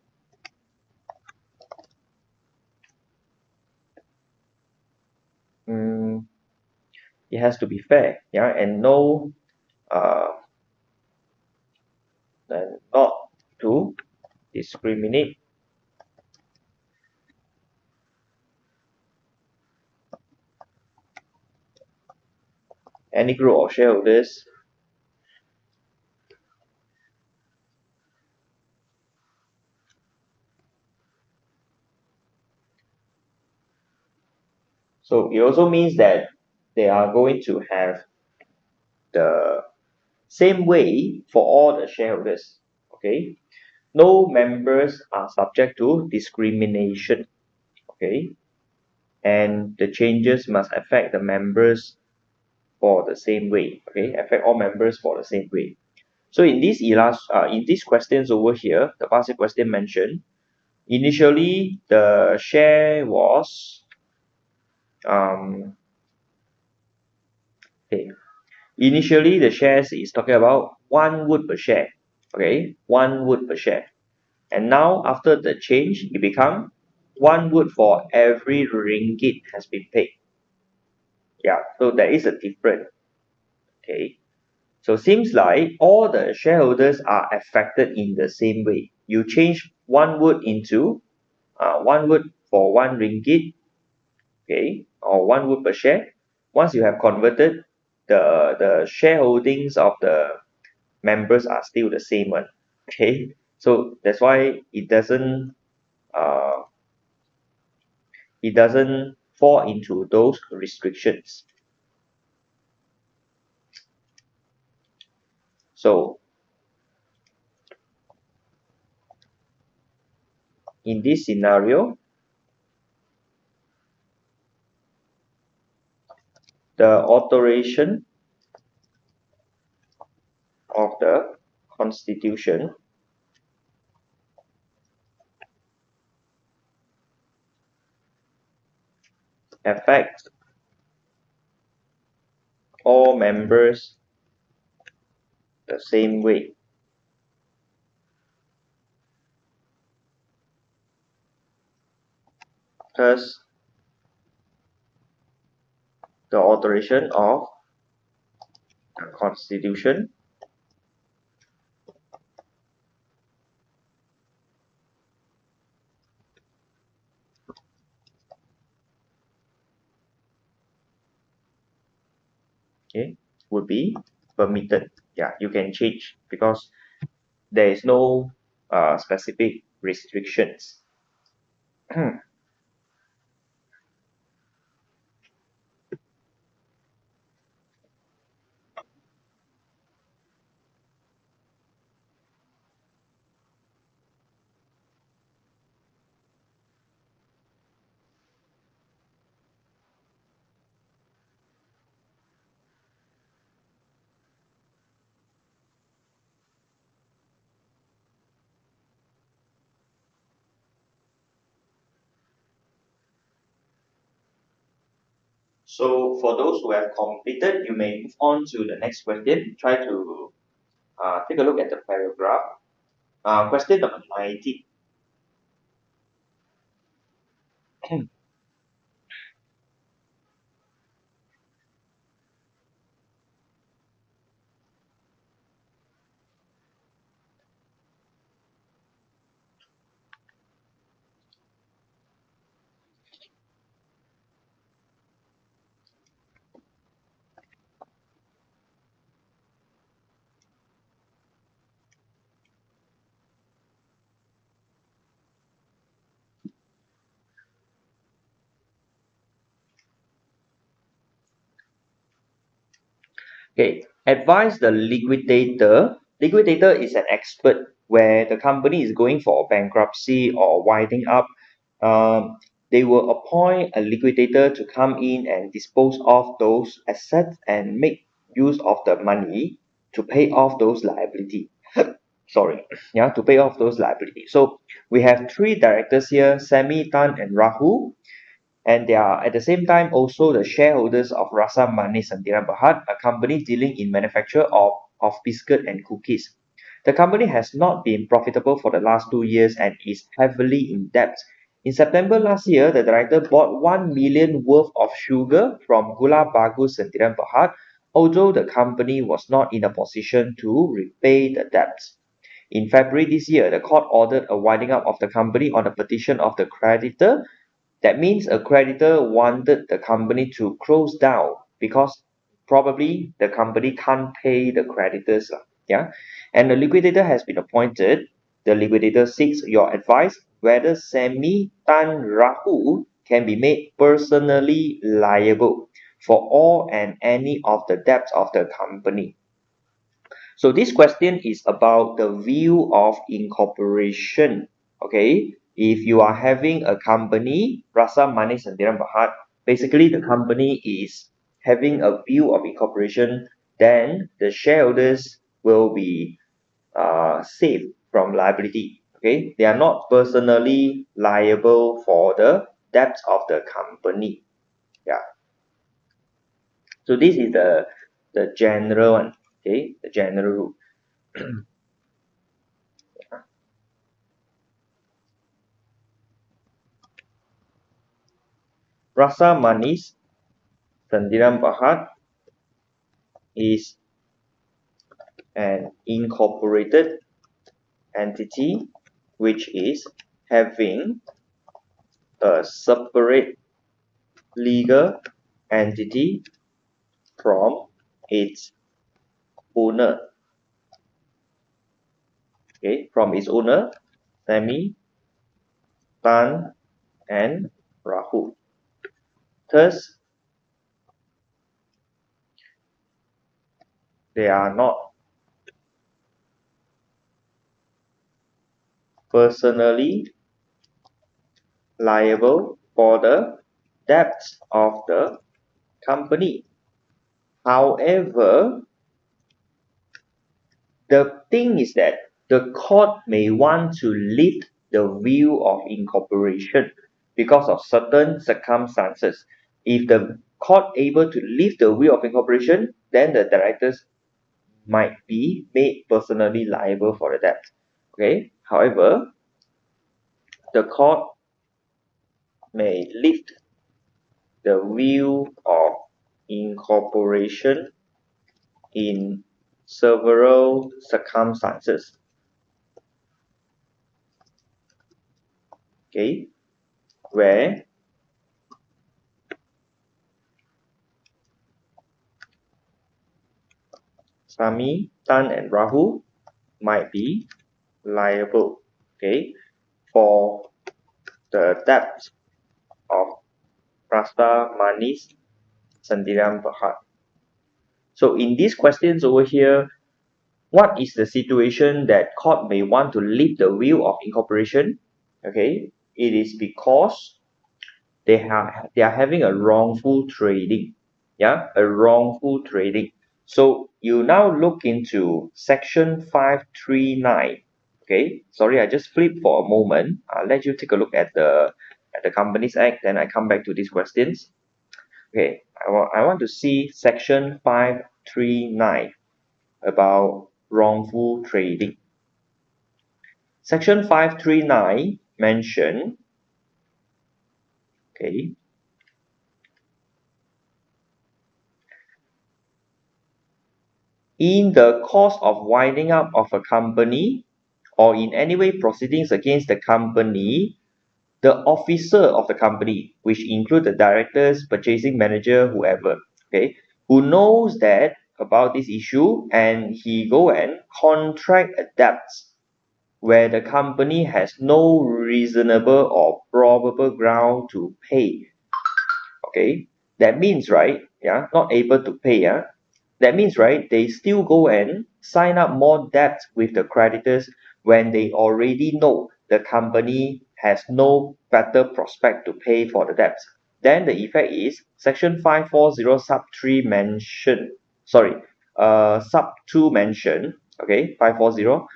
it has to be fair, yeah, and no uh, and not to discriminate any group of shareholders. So it also means that they are going to have the same way for all the shareholders. Okay, no members are subject to discrimination. Okay, and the changes must affect the members for the same way. Okay, affect all members for the same way. So in these questions over here, the past question mentioned initially the share was okay. Initially the shares is talking about 1 wood per share. Okay, 1 wood per share. And now after the change, it become 1 wood for every ringgit has been paid. Yeah, so there is a difference. Okay, so seems like all the shareholders are affected in the same way. You change 1 wood into 1 wood for 1 ringgit, okay, or 1 wood per share. Once you have converted, the shareholdings of the members are still the same one. Okay, so that's why uh, it doesn't fall into those restrictions. So in this scenario, the alteration of the constitution affects all members the same way. Thus, the alteration of the constitution okay, would be permitted. Yeah, you can change because there is no specific restrictions. So for those who have completed, you may move on to the next question. Try to take a look at the paragraph. Question number 19. Okay, advise the liquidator. Liquidator is an expert where the company is going for bankruptcy or winding up. They will appoint a liquidator to come in and dispose of those assets and make use of the money to pay off those liability. Sorry, yeah, to pay off those liability. So we have three directors here: Sammy, Tan, and Rahul, and they are at the same time also the shareholders of Rasa Manis Sentiran Berhad, a company dealing in manufacture of biscuit and cookies. The company has not been profitable for the last 2 years and is heavily in debt. In September last year, the director bought 1 million worth of sugar from Gula Bagus Sentiran Berhad, although the company was not in a position to repay the debts. In February this year, the court ordered a winding up of the company on a petition of the creditor. That means a creditor wanted the company to close down because probably the company can't pay the creditors lah. Yeah, and a liquidator has been appointed. The liquidator seeks your advice whether Semi Tan Rahul can be made personally liable for all and any of the debts of the company. So this question is about the view of incorporation. Okay, if you are having a company, Rasa Manis Sentiran Berhad, basically the company is having a view of incorporation, then the shareholders will be safe from liability. Okay, they are not personally liable for the debts of the company. Yeah. So this is the general one. Okay, the general rule. Rasa Manis Sentiran Berhad is an incorporated entity which is having a separate legal entity from its owner. Okay, from its owner, Sami, Tan, and Rahul. Thus, they are not personally liable for the debts of the company. However, the thing is that the court may want to lift the view of incorporation because of certain circumstances. If the court able to lift the view of incorporation, then the directors might be made personally liable for the debt. Okay. However, the court may lift the view of incorporation in several circumstances. Okay, where Sami, Tan, and Rahul might be liable, okay, for the debts of Rasta Manis Sentiran Berhad. So in these questions over here, what is the situation that court may want to lift the view of incorporation? Okay, it is because they are having a wrongful trading. Yeah, a wrongful trading. So you now look into section 539. Okay, sorry, I just flipped for a moment. I'll let you take a look at the Companies Act, then I come back to these questions. Okay, I want to see section 539 about wrongful trading. Section 539 mention Okay. In the course of winding up of a company or in any way proceedings against the company, the officer of the company, which include the directors, purchasing manager, whoever, okay, who knows that about this issue and he go and contract a debt where the company has no reasonable or probable ground to pay. Okay, that means, right, yeah, not able to pay, yeah, that means, right, they still go and sign up more debt with the creditors when they already know the company has no better prospect to pay for the debts. Then the effect is section 540 sub 3 mention, sorry, sub 2 mention, okay, 540.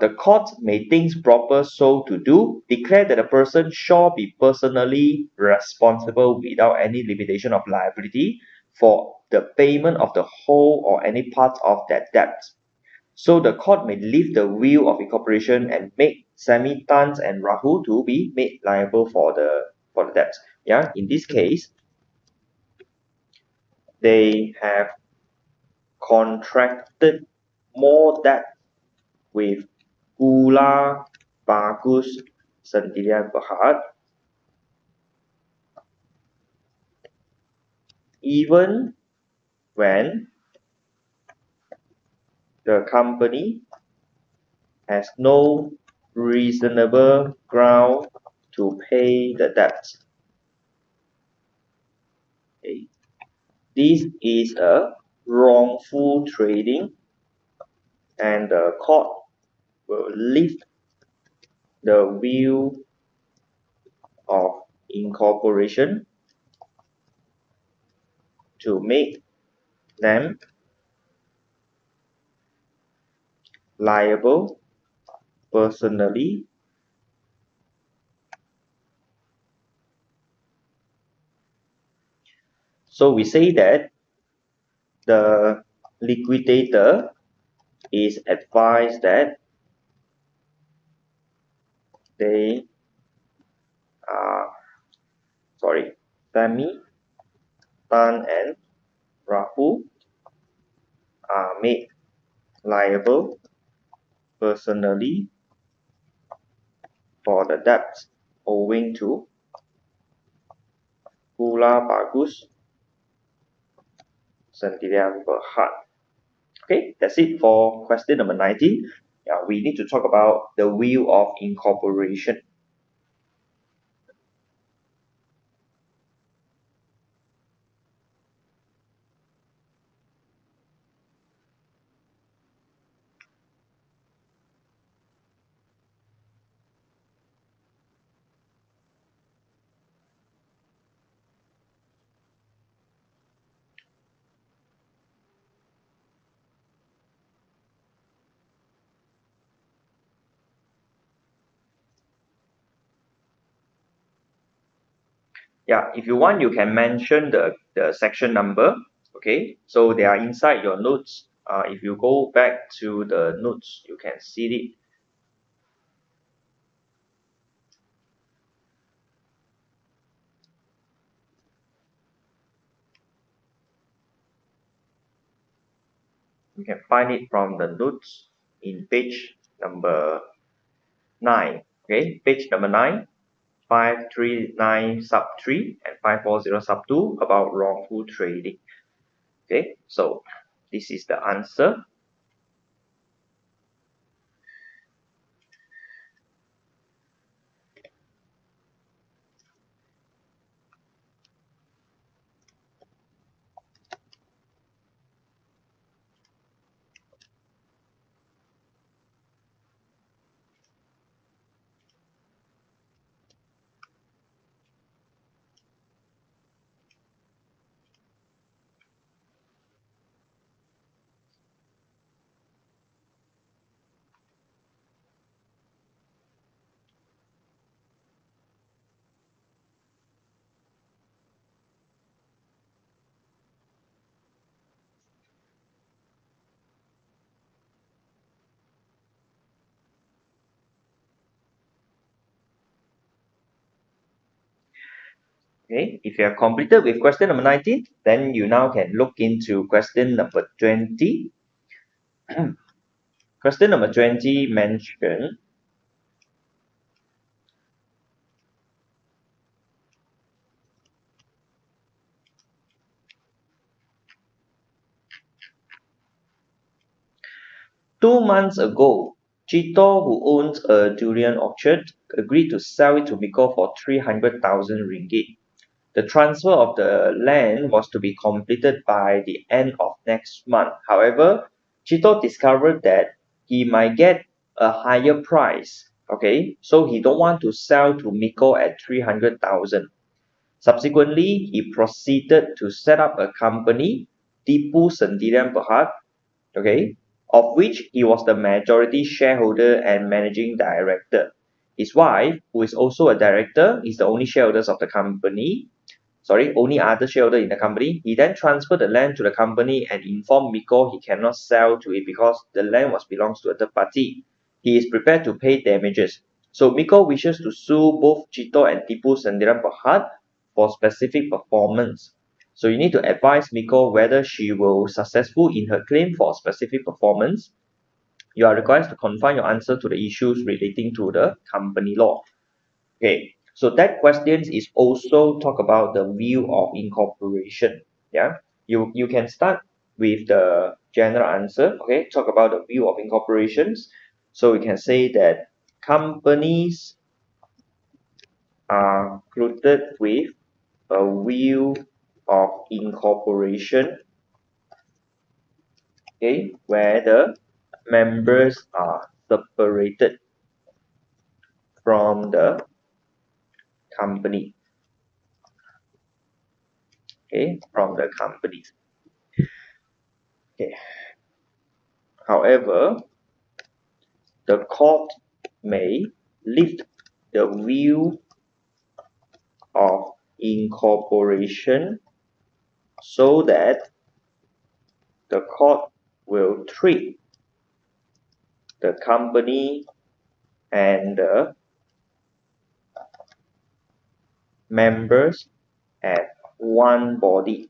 The court may think proper so to do, declare that a person shall be personally responsible without any limitation of liability for the payment of the whole or any part of that debt. So the court may lift the will of incorporation and make Sammy Tan and Rahul to be made liable for the debt. Yeah, in this case, they have contracted more debt with Gula Bagus Sendirian Berhad, even when the company has no reasonable ground to pay the debt. Okay. This is a wrongful trading and the court will lift the will of incorporation to make them liable personally so we say that the liquidator is advised that they are sorry Femi, Tan and Rahul are made liable personally for the debts owing to Gula Bagus Sendirian Berhad. Okay, that's it for question number 19. Yeah, we need to talk about the will of incorporation. Yeah, if you want, you can mention the section number. Okay, so they are inside your notes. If you go back to the notes, you can see it. You can find it from the notes in page number 9. Okay, page number 9, 539 sub 3 and 540 sub 2 about wrongful trading. Okay, so this is the answer. Okay, if you have completed with question number 19, then you now can look into question number 20. Question number 20 mentioned 2 months ago, Chito, who owns a durian orchard, agreed to sell it to Miko for 300,000 ringgit. The transfer of the land was to be completed by the end of next month. However, Chito discovered that he might get a higher price. Okay, so he don't want to sell to Miko at 300,000. Subsequently, he proceeded to set up a company, Tipu Sendirian Berhad, okay, of which he was the majority shareholder and managing director. His wife, who is also a director, is the only shareholders of the company. Sorry, only other shareholder in the company. He then transferred the land to the company and informed Miko he cannot sell to it because the land was belongs to a third party. He is prepared to pay damages. So Miko wishes to sue both Chito and Tipu Sendirian Berhad for specific performance. So you need to advise Miko whether she will successful in her claim for specific performance. You are required to confine your answer to the issues relating to the company law. Okay, so that question is also talk about the view of incorporation. Yeah, you can start with the general answer. Okay, talk about the view of incorporations. So we can say that companies are included with a view of incorporation. Okay, where the members are separated from the company. Okay, from the company. Okay. However, the court may lift the view of incorporation so that the court will treat the company and the members as one body,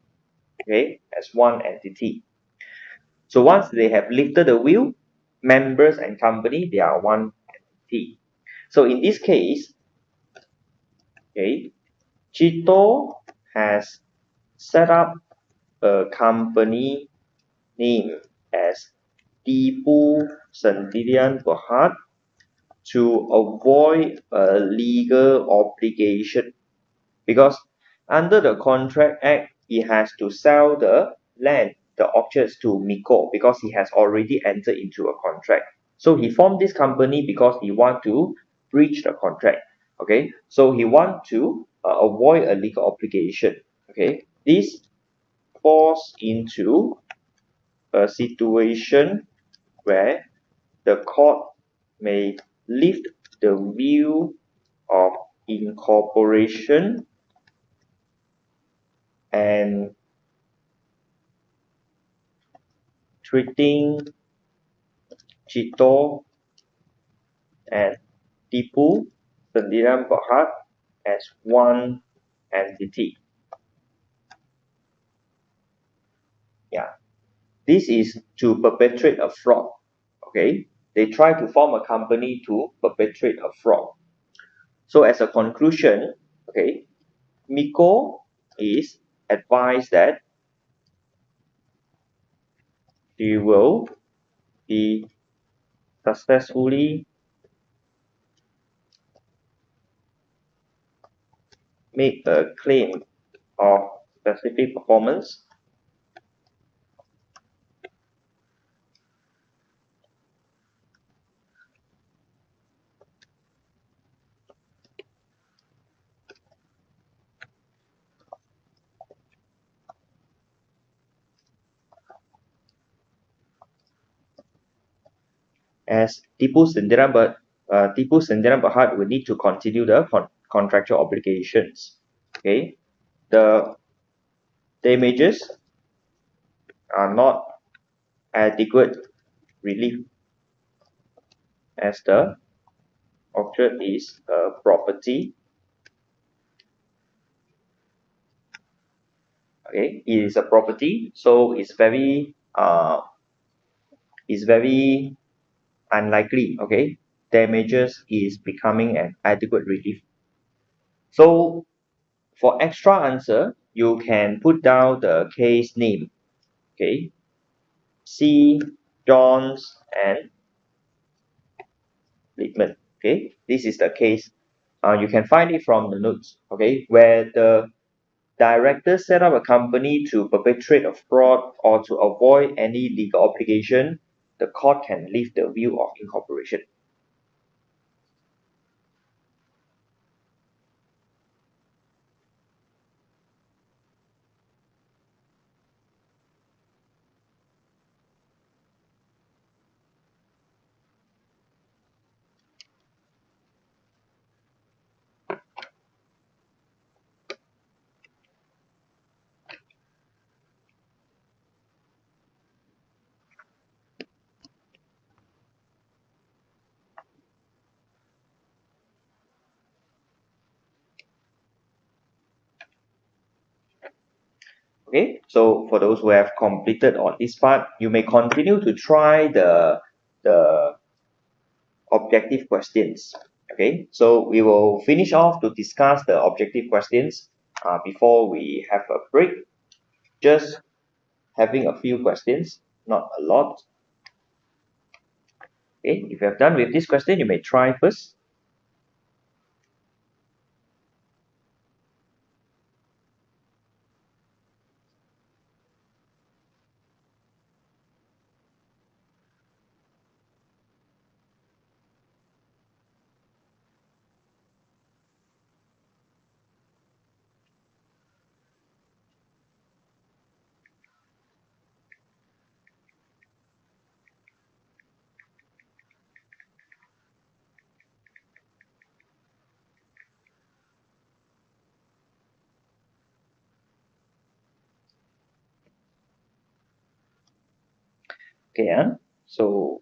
okay, as one entity. So once they have lifted the view, members and company, they are one entity. So in this case, okay, Chito has set up a company name as Tipu Sendirian Berhad to avoid a legal obligation, because under the Contract Act he has to sell the land, the orchards to Miko because he has already entered into a contract. So he formed this company because he want to breach the contract. Okay, so he want to avoid a legal obligation. Okay, this falls into a situation where the court may lift the view of incorporation and treating Chito and Tipu Sendirian Berhad as one entity. Yeah, this is to perpetrate a fraud. Okay, they try to form a company to perpetrate a fraud. So as a conclusion, okay, Miko is advised that she will be successfully make a claim of specific performance as Tipu Sendirian Berhad will need to continue the contractual obligations. Okay, the damages are not adequate relief as the orchard is a property Okay, it is a property, so it's very unlikely. Okay, damages is becoming an adequate relief. So for extra answer, you can put down the case name. Okay, C, John's and Lippman. Okay, this is the case. You can find it from the notes. Okay, where the director set up a company to perpetrate a fraud or to avoid any legal obligation, the court can lift the view of incorporation. Okay, so for those who have completed on this part, you may continue to try the objective questions. Okay, so we will finish off to discuss the objective questions before we have a break. Just having a few questions, not a lot. Okay, if you have done with this question, you may try first. Okay, so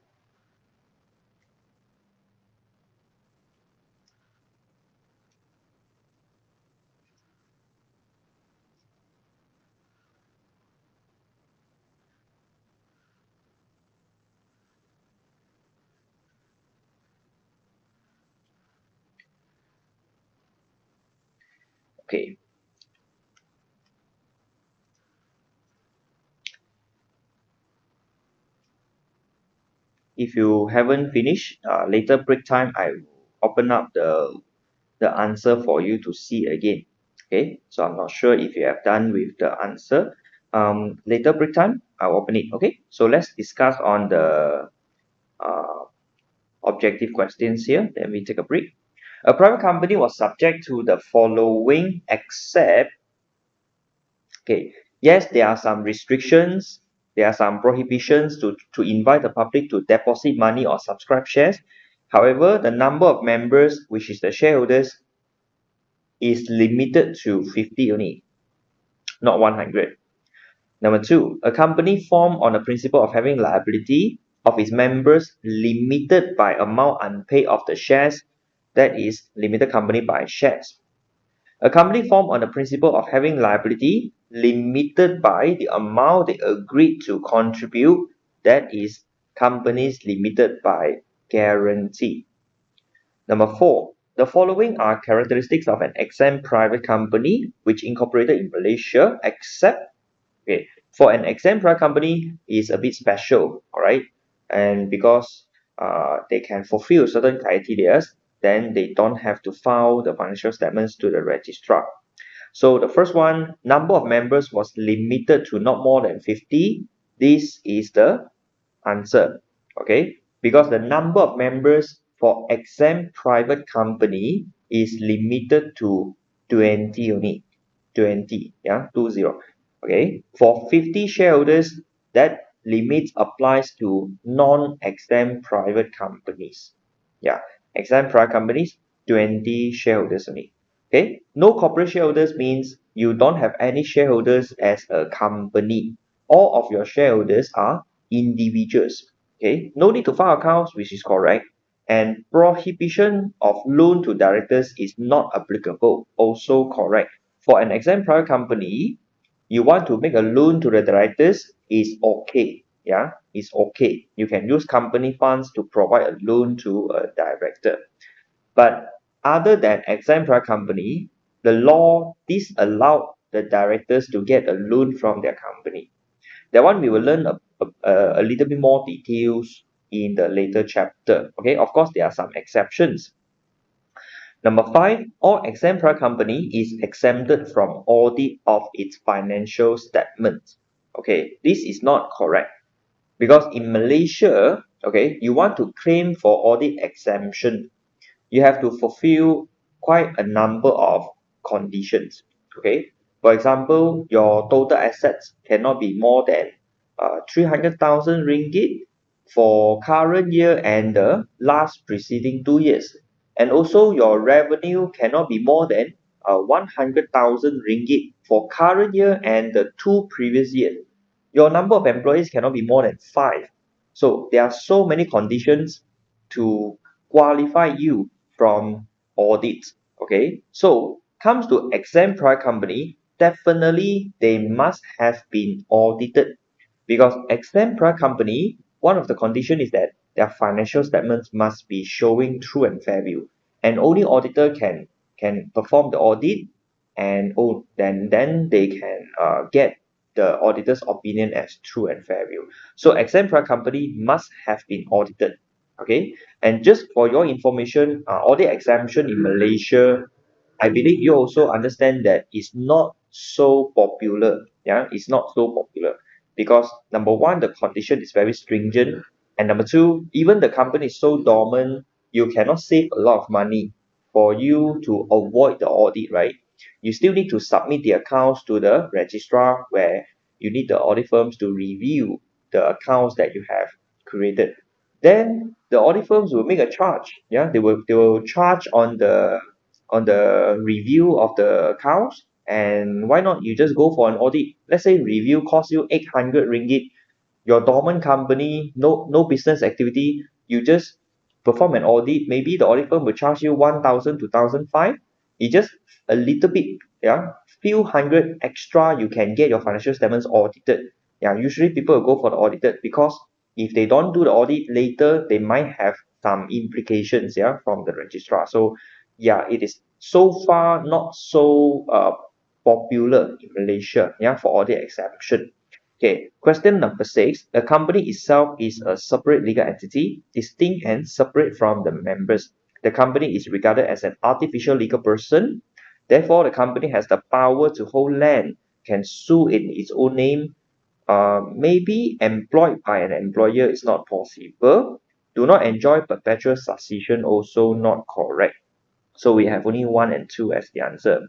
okay, if you haven't finished, later break time, I will open up the answer for you to see again. Okay, so I'm not sure if you have done with the answer. Later break time, I'll open it. Okay, so let's discuss on the uh, objective questions here. Let me take a break. A private company was subject to the following except, okay, yes, there are some restrictions, there are some prohibitions to invite the public to deposit money or subscribe shares. However, the number of members, which is the shareholders, is limited to 50 only, not 100. Number two, a company formed on the principle of having liability of its members limited by amount unpaid of the shares, that is, limited company by shares. A company formed on the principle of having liability limited by the amount they agreed to contribute, that is, companies limited by guarantee. Number four, the following are characteristics of an exempt private company which incorporated in Malaysia, except, okay, for an exempt private company is a bit special, all right, and because they can fulfill certain criteria, then they don't have to file the financial statements to the registrar. So the first one, number of members was limited to not more than 50. This is the answer. Okay, because the number of members for exempt private company is limited to 20 only. 20, yeah, 20. Okay, for 50 shareholders, that limit applies to non-exempt private companies. Yeah, exempt private companies, 20 shareholders only. Okay, no corporate shareholders means you don't have any shareholders as a company. All of your shareholders are individuals. Okay, no need to file accounts, which is correct. And prohibition of loan to directors is not applicable, also correct. For an exempt private company, you want to make a loan to the directors, is okay. Yeah, it's okay. You can use company funds to provide a loan to a director. But other than exemplar company, the law disallowed the directors to get a loan from their company. That one we will learn a little bit more details in the later chapter. Okay, of course there are some exceptions. Number five, all exemplar company is exempted from audit of its financial statements. Okay, this is not correct because in Malaysia, okay, you want to claim for audit exemption, you have to fulfill quite a number of conditions. Okay, for example, your total assets cannot be more than 300,000 ringgit for current year and the last preceding 2 years, and also your revenue cannot be more than 100,000 ringgit for current year and the two previous years. Your number of employees cannot be more than five. So there are so many conditions to qualify you from audits. Okay, so comes to exemplar company, definitely they must have been audited because exemplar company, one of the condition is that their financial statements must be showing true and fair view, and only auditor can perform the audit, and then they can get the auditor's opinion as true and fair view. So exemplar company must have been audited. Okay, and just for your information, audit exemption in Malaysia, I believe you also understand that it's not so popular. Yeah, it's not so popular because number one, the condition is very stringent, and number two, even the company is so dormant, you cannot save a lot of money for you to avoid the audit, right? You still need to submit the accounts to the registrar where you need the audit firms to review the accounts that you have created. Then the audit firms will make a charge. Yeah, they will charge on the review of the accounts. And why not you just go for an audit? Let's say review costs you 800 ringgit, your dormant company, no business activity, you just perform an audit, maybe the audit firm will charge you 1,000 to 1,500. It just a little bit, yeah, few hundred extra, you can get your financial statements audited. Yeah, usually people will go for the audited because if they don't do the audit later, they might have some implications, yeah, from the registrar. So yeah, it is so far not so popular in Malaysia, yeah, for audit exemption. Okay, question number six. A company itself is a separate legal entity, distinct and separate from the members. The company is regarded as an artificial legal person. Therefore, the company has the power to hold land, can sue in its own name, maybe employed by an employer is not possible. Do not enjoy perpetual succession, also not correct. So we have only one and two as the answer.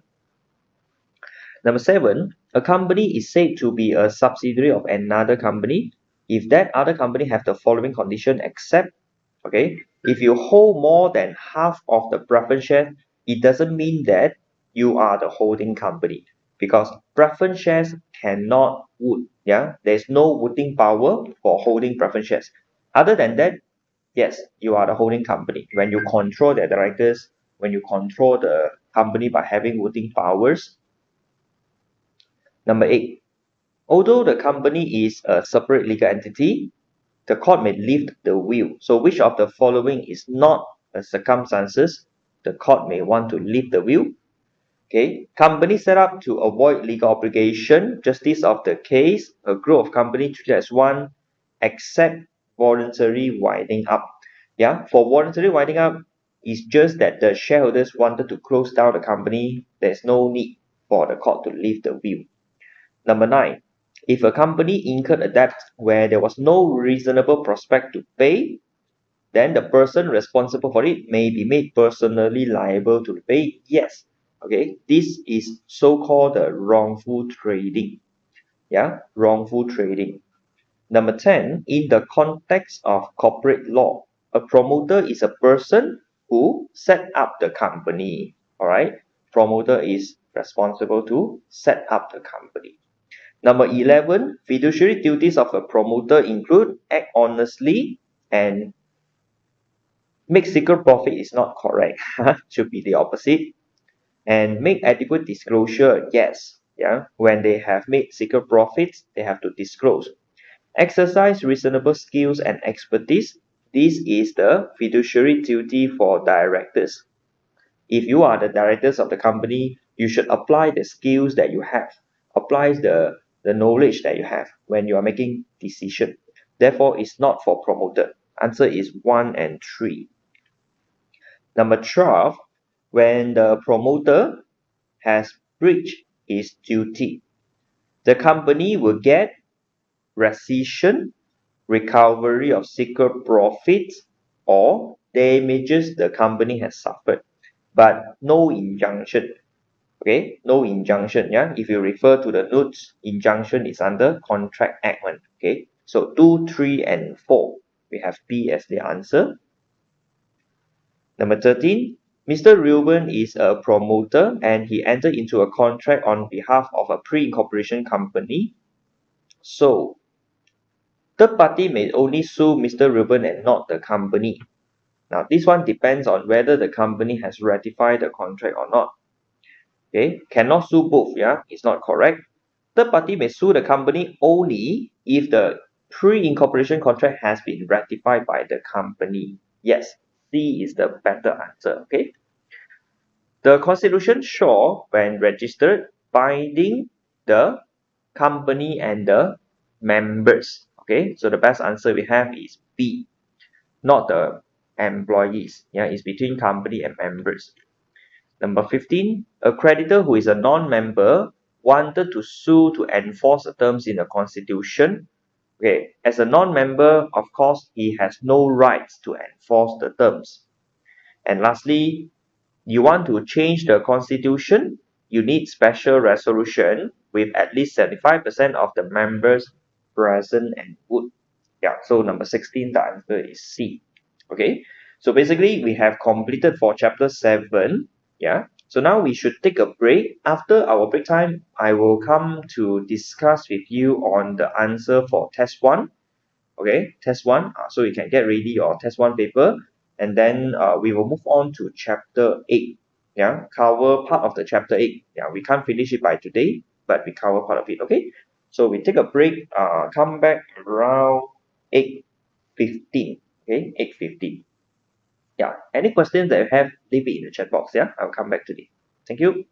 Number seven, a company is said to be a subsidiary of another company if that other company have the following condition except, okay, if you hold more than half of the preference share, it doesn't mean that you are the holding company because preference shares cannot vote. Yeah, there's no voting power for holding preference shares. Other than that, yes, you are the holding company. When you control the directors, when you control the company by having voting powers. Number eight, although the company is a separate legal entity, the court may lift the will. So which of the following is not a circumstances the court may want to lift the will? Okay, company set up to avoid legal obligation, justice of the case, a group of company treated as one, except voluntary winding up. Yeah, for voluntary winding up, it's just that the shareholders wanted to close down the company. There's no need for the court to lift the will. Number nine, if a company incurred a debt where there was no reasonable prospect to pay, then the person responsible for it may be made personally liable to pay. Yes. Okay. This is so-called the wrongful trading. Yeah, wrongful trading. Number 10, in the context of corporate law, a promoter is a person who set up the company. All right. Promoter is responsible to set up the company. Number 11, fiduciary duties of a promoter include act honestly and make secret profit is not correct. Should be the opposite. And make adequate disclosure, yes. Yeah, when they have made secret profits, they have to disclose. Exercise reasonable skills and expertise. This is the fiduciary duty for directors. If you are the directors of the company, you should apply the skills that you have, apply the knowledge that you have when you are making decision. Therefore, it's not for promoter. Answer is 1 and 3. Number 12, when the promoter has breached his duty, the company will get rescission, recovery of secret profits, or damages the company has suffered, but no injunction. Okay, no injunction. Yeah, if you refer to the notes, injunction is under Contract Act 1. Okay, so 2, 3, and 4, we have B as the answer. Number 13, Mr. Reuben is a promoter and he entered into a contract on behalf of a pre-incorporation company. So, third party may only sue Mr. Reuben and not the company. Now, this one depends on whether the company has ratified the contract or not. Okay, cannot sue both. Yeah, it's not correct. Third party may sue the company only if the pre-incorporation contract has been ratified by the company. Yes, C is the better answer. Okay. The Constitution shall, when registered, binding the company and the members. Okay, so the best answer we have is B, not the employees. Yeah, it's between company and members. Number 15, a creditor who is a non-member wanted to sue to enforce the terms in the Constitution. Okay, as a non-member, of course, he has no rights to enforce the terms. And lastly, you want to change the constitution, you need special resolution with at least 75% of the members present and vote. Yeah, so number 16, the answer is C. Okay, so basically we have completed for chapter 7. Yeah, so now we should take a break. After our break time, I will come to discuss with you on the answer for test 1. Okay, test 1, so you can get ready your test 1 paper, and then we will move on to chapter 8. Yeah, cover part of the chapter 8. Yeah, we can't finish it by today, but we cover part of it. Okay, so we take a break, come back around 8:15. Okay, 8:15. Yeah, any questions that you have, leave it in the chat box. Yeah, I'll come back today. Thank you.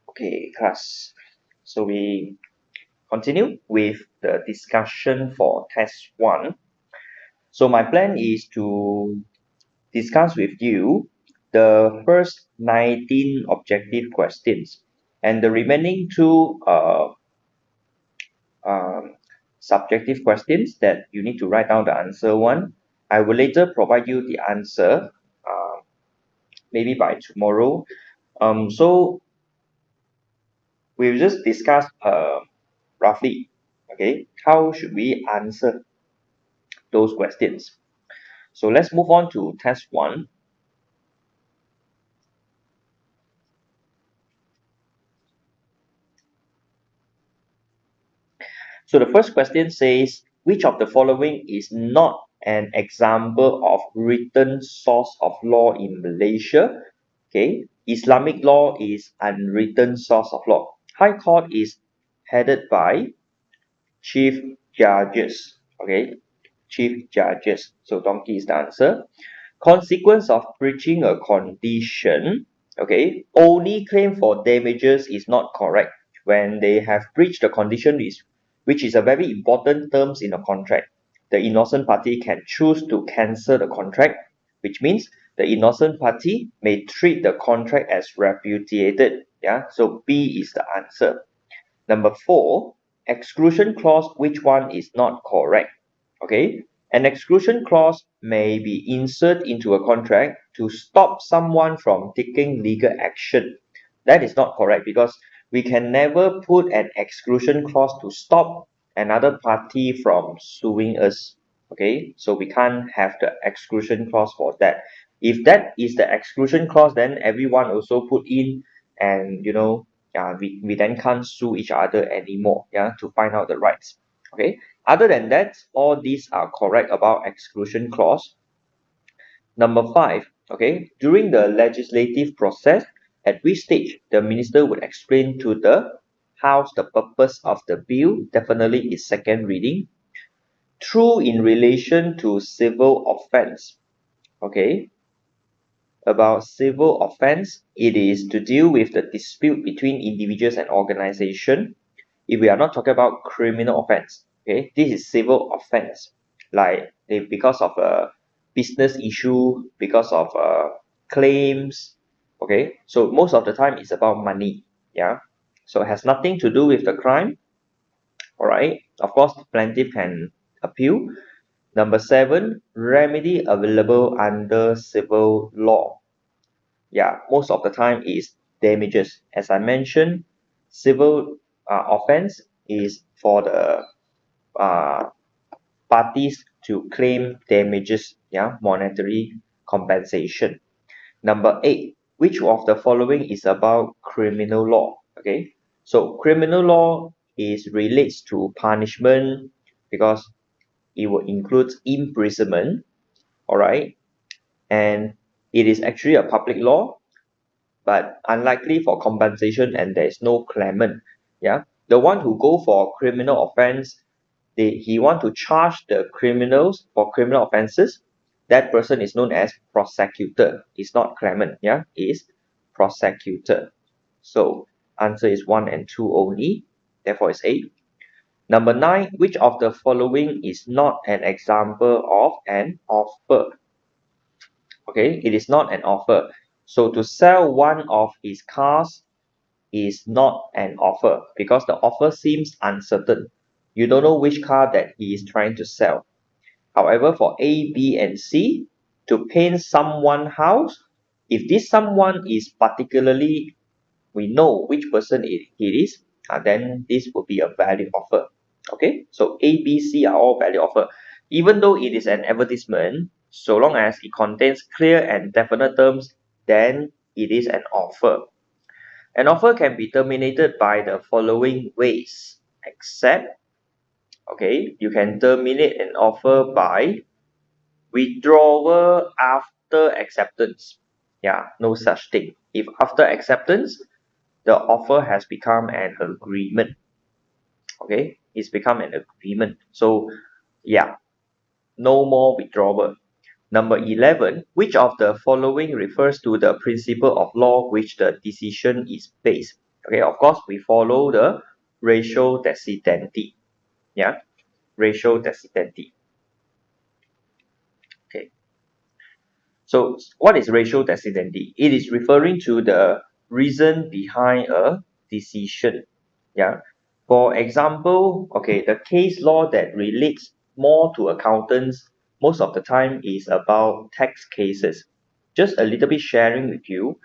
Okay, class. So we continue with the discussion for test 1. So my plan is to discuss with you the first 19 objective questions and the remaining two um, subjective questions that you need to write down the answer one. I will later provide you the answer, maybe by tomorrow. So we'll just discuss roughly, okay, how should we answer those questions. So let's move on to test 1. So the first question says, which of the following is not an example of written source of law in Malaysia? Okay, Islamic law is unwritten source of law. High Court is headed by Chief Judges. Okay, Chief Judges. So donkey is the answer. Consequence of breaching a condition, okay, only claim for damages is not correct when they have breached the condition, which is a very important terms in a contract. The innocent party can choose to cancel the contract, which means the innocent party may treat the contract as repudiated. Yeah, so B is the answer. Number 4, exclusion clause, which one is not correct? Okay, an exclusion clause may be inserted into a contract to stop someone from taking legal action. That is not correct because we can never put an exclusion clause to stop another party from suing us. Okay, so we can't have the exclusion clause for that. If that is the exclusion clause, then everyone also put in, and we then can't sue each other anymore, yeah, to find out the rights. Okay, other than that, all these are correct about exclusion clause. Number 5, okay, during the legislative process, at which stage the minister would explain to the house the purpose of the bill? Definitely is second reading. True in relation to civil offense. Okay, about civil offense, it is to deal with the dispute between individuals and organization. If we are not talking about criminal offense, okay, this is civil offense, like if because of a business issue, because of claims. Okay, so most of the time it's about money. Yeah, so it has nothing to do with the crime. All right, of course the plaintiff can appeal. Number 7, remedy available under civil law. Yeah, most of the time is damages. As I mentioned, civil offense is for the uh, parties to claim damages, yeah, monetary compensation. Number 8, which of the following is about criminal law? Okay, so criminal law is relates to punishment because it will include imprisonment. All right, and it is actually a public law, but unlikely for compensation, and there is no claimant. Yeah, the one who go for criminal offense, he want to charge the criminals for criminal offenses. That person is known as prosecutor. It's not claimant. Yeah, is prosecutor. So answer is 1 and 2 only, therefore it's 8. Number 9, which of the following is not an example of an offer? Okay, it is not an offer. So to sell one of his cars is not an offer because the offer seems uncertain. You don't know which car that he is trying to sell. However, for A, B, and C, to paint someone's house, if this someone is particularly, we know which person it is, then this will be a valid offer. Okay, so A, B, C are all valid offer. Even though it is an advertisement, so long as it contains clear and definite terms, then it is an offer. An offer can be terminated by the following ways, except, okay, you can terminate an offer by withdrawal after acceptance. Yeah, no such thing. If after acceptance, the offer has become an agreement. Okay, it's become an agreement. So, yeah, no more withdrawal. Number 11, which of the following refers to the principle of law which the decision is based? Okay, of course, we follow the ratio decidendi. Yeah, ratio decidendi. Okay. So what is ratio decidendi? It is referring to the reason behind a decision. Yeah. For example, okay, the case law that relates more to accountants most of the time is about tax cases. Just a little bit sharing with you.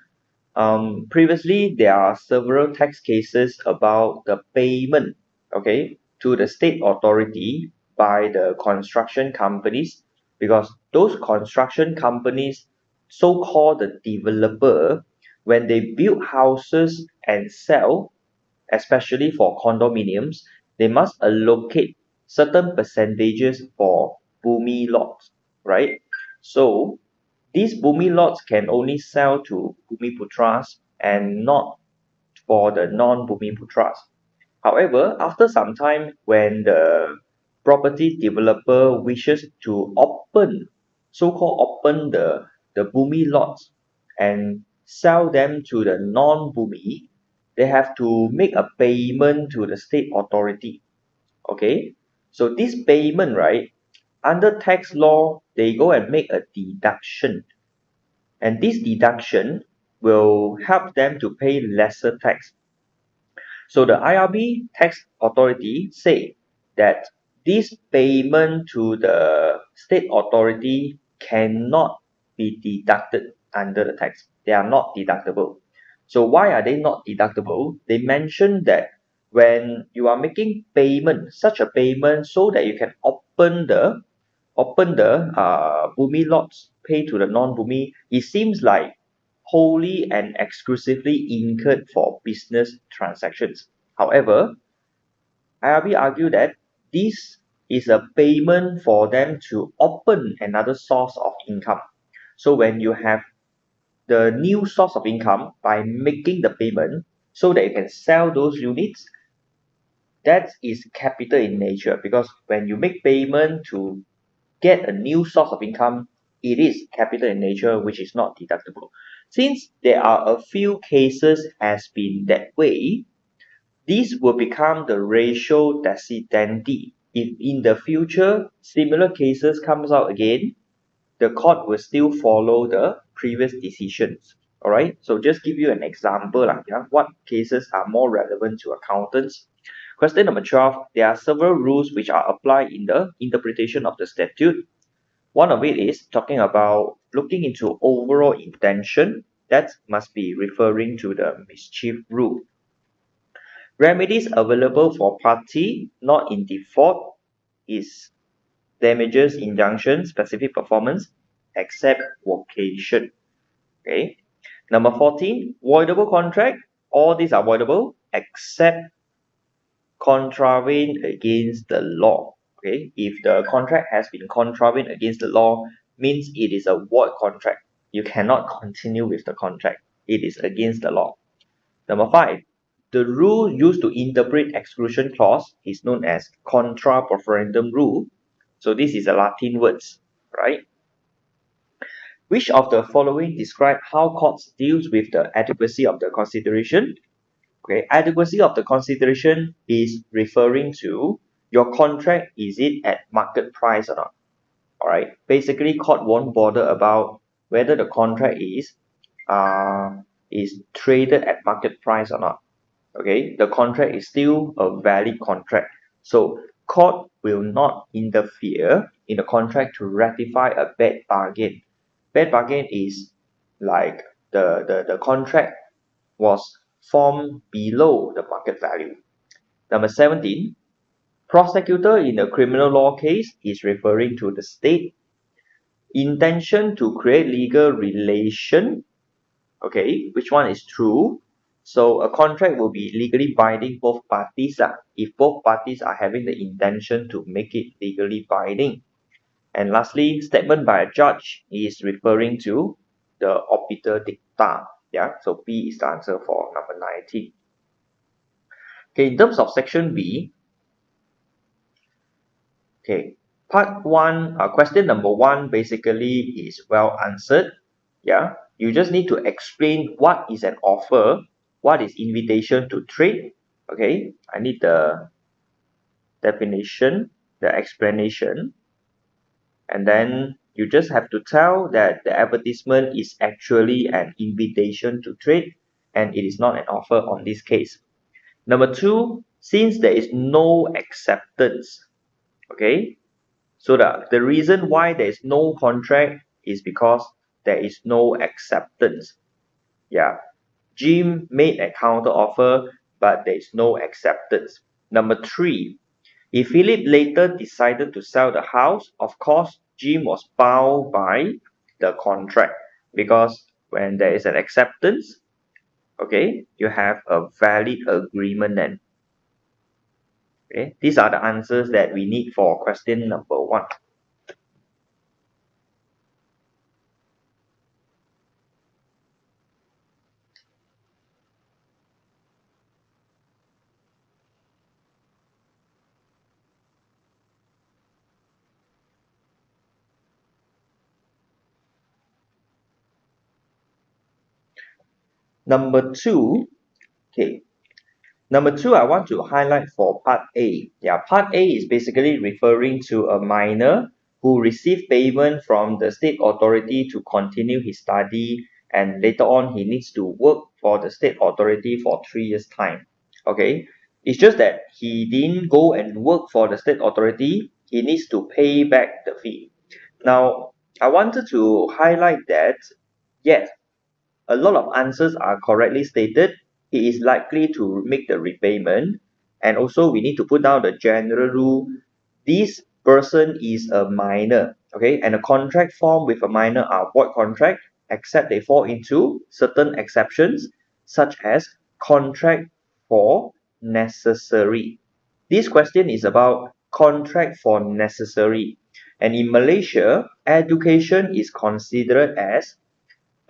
Previously, there are several tax cases about the payment, okay, to the state authority by the construction companies, because those construction companies, so-called the developer, when they build houses and sell, especially for condominiums, they must allocate certain percentages for bumi lots, right? So these bumi lots can only sell to bumi putras and not for the non-bumi putras. However, after some time, when the property developer wishes to open, so-called open the bumi lots and sell them to the non-bumi, they have to make a payment to the state authority. Okay, so this payment, right, under tax law, they go and make a deduction, and this deduction will help them to pay lesser tax. So the IRB tax authority say that this payment to the state authority cannot be deducted under the tax. They are not deductible. So why are they not deductible? They mention that when you are making payment, such a payment so that you can open the bumi lots, pay to the non-bumi, it seems like wholly and exclusively incurred for business transactions. However, IRB argue that this is a payment for them to open another source of income. So when you have the new source of income by making the payment so that you can sell those units, that is capital in nature, because when you make payment to get a new source of income, it is capital in nature, which is not deductible. Since there are a few cases has been that way, this will become the ratio decidendi. If in the future similar cases comes out again, the court will still follow the previous decisions. All right. So just give you an example, yeah, what cases are more relevant to accountants. Question number 12. There are several rules which are applied in the interpretation of the statute. One of it is talking about looking into overall intention. That must be referring to the mischief rule. Remedies available for party not in default is damages, injunction, specific performance, except vocation. Okay. Number 14, voidable contract. All these are voidable except contravene against the law. Okay. If the contract has been contravened against the law, means it is a void contract. You cannot continue with the contract. It is against the law. Number 5, the rule used to interpret exclusion clause is known as contra preferendum rule. So this is a Latin words, right? Which of the following describe how courts deals with the adequacy of the consideration? Okay, adequacy of the consideration is referring to your contract, is it at market price or not? All right. Basically, court won't bother about whether the contract is traded at market price or not. Okay, the contract is still a valid contract. So court will not interfere in the contract to ratify a bad bargain. Bad bargain is like the contract was formed below the market value. Number 17, prosecutor in a criminal law case is referring to the state. Intention to create legal relation. Okay, which one is true? So a contract will be legally binding both parties if both parties are having the intention to make it legally binding. And lastly, statement by a judge is referring to the obiter dicta. Yeah, so B is the answer for number 19. Okay, in terms of section B, okay, part 1, question number 1 basically is well answered. Yeah, you just need to explain what is an offer, what is invitation to trade, Okay, I need the definition, the explanation, and then you just have to tell that the advertisement is actually an invitation to trade and it is not an offer on this case. Number two, since there is no acceptance, okay, so the reason why there is no contract is because there is no acceptance. Yeah, Jim made a counter offer, but there is no acceptance. Number three, if Philip later decided to sell the house, of course, Jim was bound by the contract because when there is an acceptance, okay, you have a valid agreement then. Okay, these are the answers that we need for question number one. Number two, okay, number two, I want to highlight for part A. Yeah, part A is basically referring to a minor who received payment from the state authority to continue his study, and later on he needs to work for the state authority for 3 years' time. Okay, it's just that he didn't go and work for the state authority, he needs to pay back the fee. Now, I wanted to highlight that yes, a lot of answers are correctly stated. He is likely to make the repayment. And also we need to put down the general rule. This person is a minor. Okay, and a contract formed with a minor are void contract, except they fall into certain exceptions, such as contract for necessary. This question is about contract for necessary. And in Malaysia, education is considered as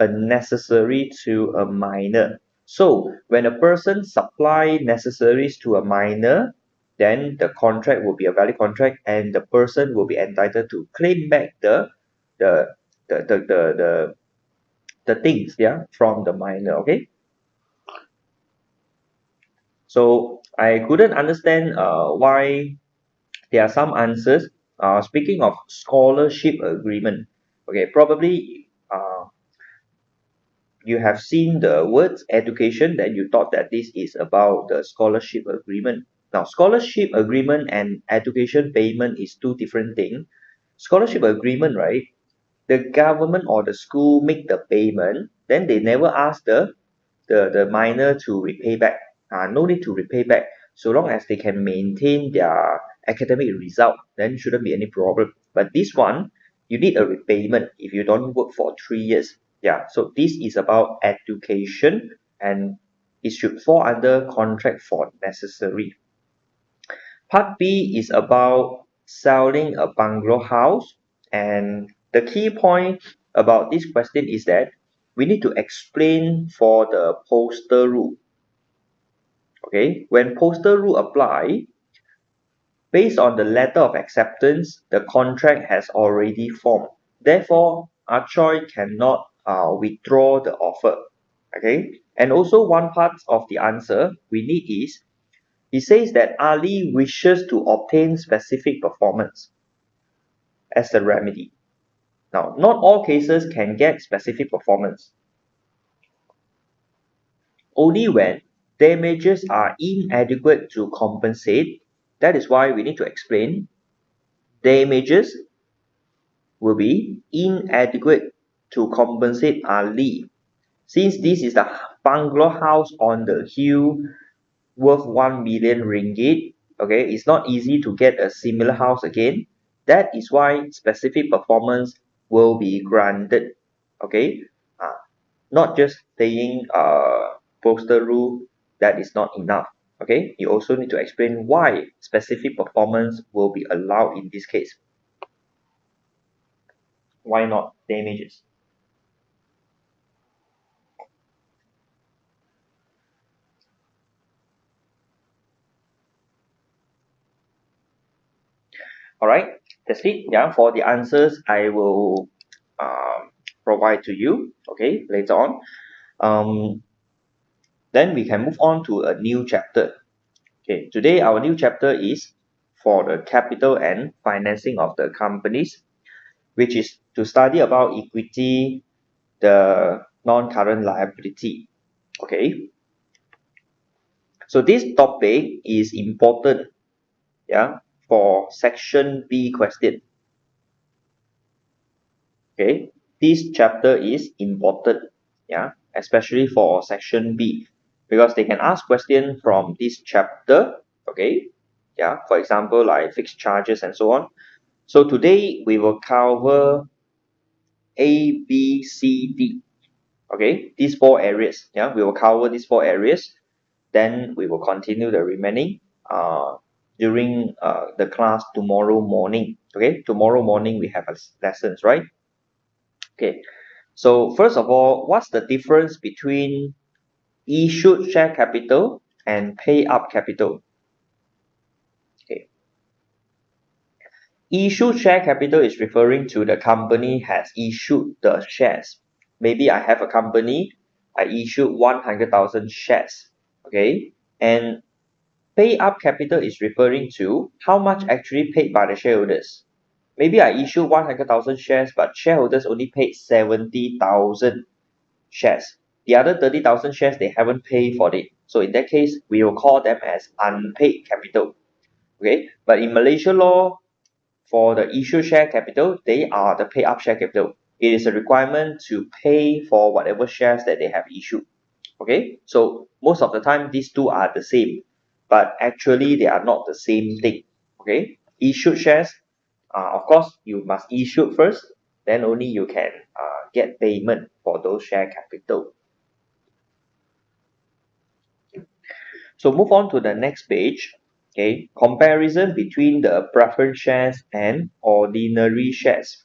a necessary to a minor. So when a person supply necessaries to a minor, then the contract will be a valid contract and the person will be entitled to claim back the the the the, the, the things, yeah, from the minor. Okay, so I couldn't understand why there are some answers. Speaking of scholarship agreement, okay, probably you have seen the words education, then you thought that this is about the scholarship agreement. Now, scholarship agreement and education payment is two different things. Scholarship agreement, right? The government or the school make the payment, then they never ask the minor to repay back. No need to repay back. So long as they can maintain their academic result, then shouldn't be any problem. But this one, you need a repayment if you don't work for 3 years. Yeah, so this is about education and it should fall under contract for necessary. Part B is about selling a bungalow house, and the key point about this question is that we need to explain for the postal rule. Okay, when postal rule apply, based on the letter of acceptance, the contract has already formed. Therefore, Ah Choi cannot withdraw the offer. Okay, and also one part of the answer we need is he says that Ali wishes to obtain specific performance as a remedy. Now, not all cases can get specific performance. Only when damages are inadequate to compensate, that is why we need to explain damages will be inadequate to compensate Ali. Since this is the bungalow house on the hill worth 1 million ringgit, okay, it's not easy to get a similar house again. That is why specific performance will be granted. Okay, not just saying postal rule, that is not enough. Okay, you also need to explain why specific performance will be allowed in this case. Why not damages? All right, that's it. Yeah, for the answers I will provide to you, okay, later on. um, then we can move on to a new chapter. Okay, today our new chapter is for the capital and financing of the companies, which is to study about equity, the non-current liability. Okay, so this topic is important, yeah, for section B question. Okay, this chapter is important, yeah, especially for section B, because they can ask question from this chapter. Okay, yeah, for example, like fixed charges and so on. So today we will cover A, B, C, D. Okay, these four areas. Yeah, we will cover these four areas. Then we will continue the remaining during the class tomorrow morning. Okay, tomorrow morning we have lessons, right? Okay, so first of all, what's the difference between issued share capital and pay up capital? Okay, issued share capital is referring to the company has issued the shares. Maybe I have a company, I issued 100,000 shares. Okay, and pay up capital is referring to how much actually paid by the shareholders. Maybe I issue 100,000 shares, but shareholders only paid 70,000 shares. The other 30,000 shares, they haven't paid for it. So in that case, we will call them as unpaid capital. Okay, but in Malaysia law, for the issue share capital, they are the pay up share capital. It is a requirement to pay for whatever shares that they have issued. Okay, so most of the time these two are the same, but actually they are not the same thing. Okay, issued shares, of course you must issue first, then only you can get payment for those share capital. So move on to the next page. Okay, comparison between the preference shares and ordinary shares.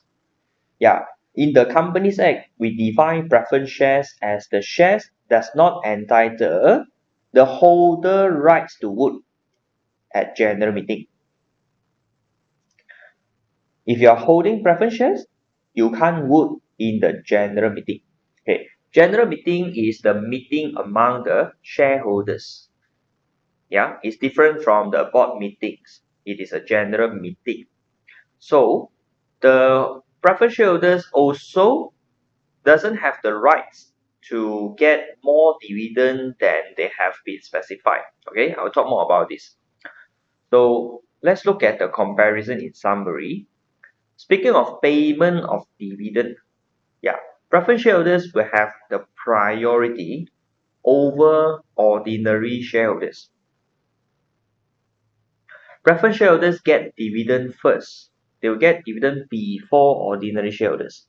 Yeah, in the Companies Act, we define preference shares as the shares does not entitle the holder rights to vote at general meeting. If you are holding preference shares, you can't vote in the general meeting. Okay, general meeting is the meeting among the shareholders. Yeah, it's different from the board meetings. It is a general meeting. So the preference shareholders also doesn't have the rights to get more dividend than they have been specified. Okay, I'll talk more about this. So let's look at the comparison in summary. Speaking of payment of dividend, yeah, preference shareholders will have the priority over ordinary shareholders. Preference shareholders get dividend first. They will get dividend before ordinary shareholders.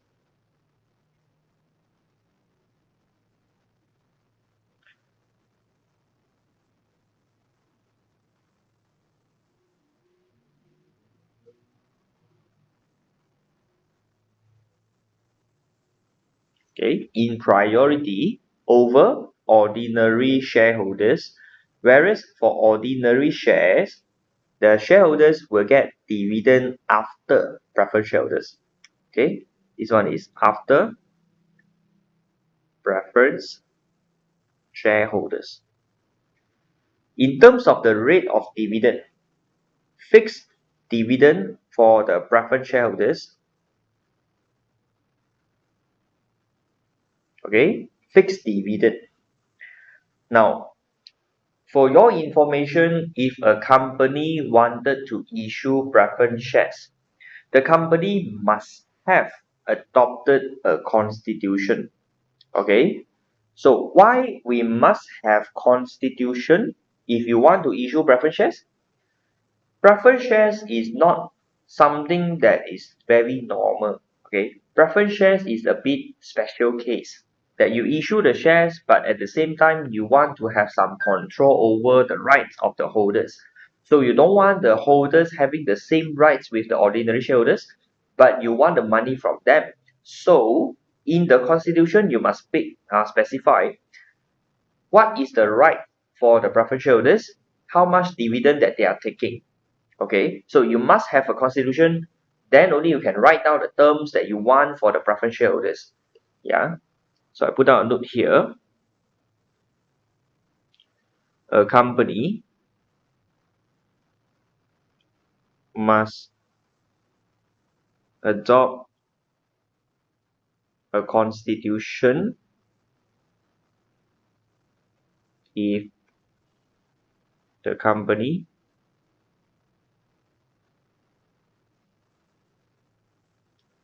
Okay, in priority over ordinary shareholders, whereas for ordinary shares, the shareholders will get dividend after preference shareholders. Okay, this one is after preference shareholders. In terms of the rate of dividend, fixed dividend for the preference shareholders. Okay, fixed dividend. Now, for your information, if a company wanted to issue preference shares, the company must have adopted a constitution. Okay, so why we must have constitution if you want to issue preference shares? Preference shares is not something that is very normal. Okay, preference shares is a bit special case that you issue the shares, but at the same time you want to have some control over the rights of the holders. So you don't want the holders having the same rights with the ordinary shareholders, but you want the money from them. So in the constitution, you must specify what is the right for the preference shareholders, how much dividend that they are taking. Okay, so you must have a constitution, then only you can write down the terms that you want for the preference shareholders. Yeah, so I put down a note here. A company must adopt a constitution if the company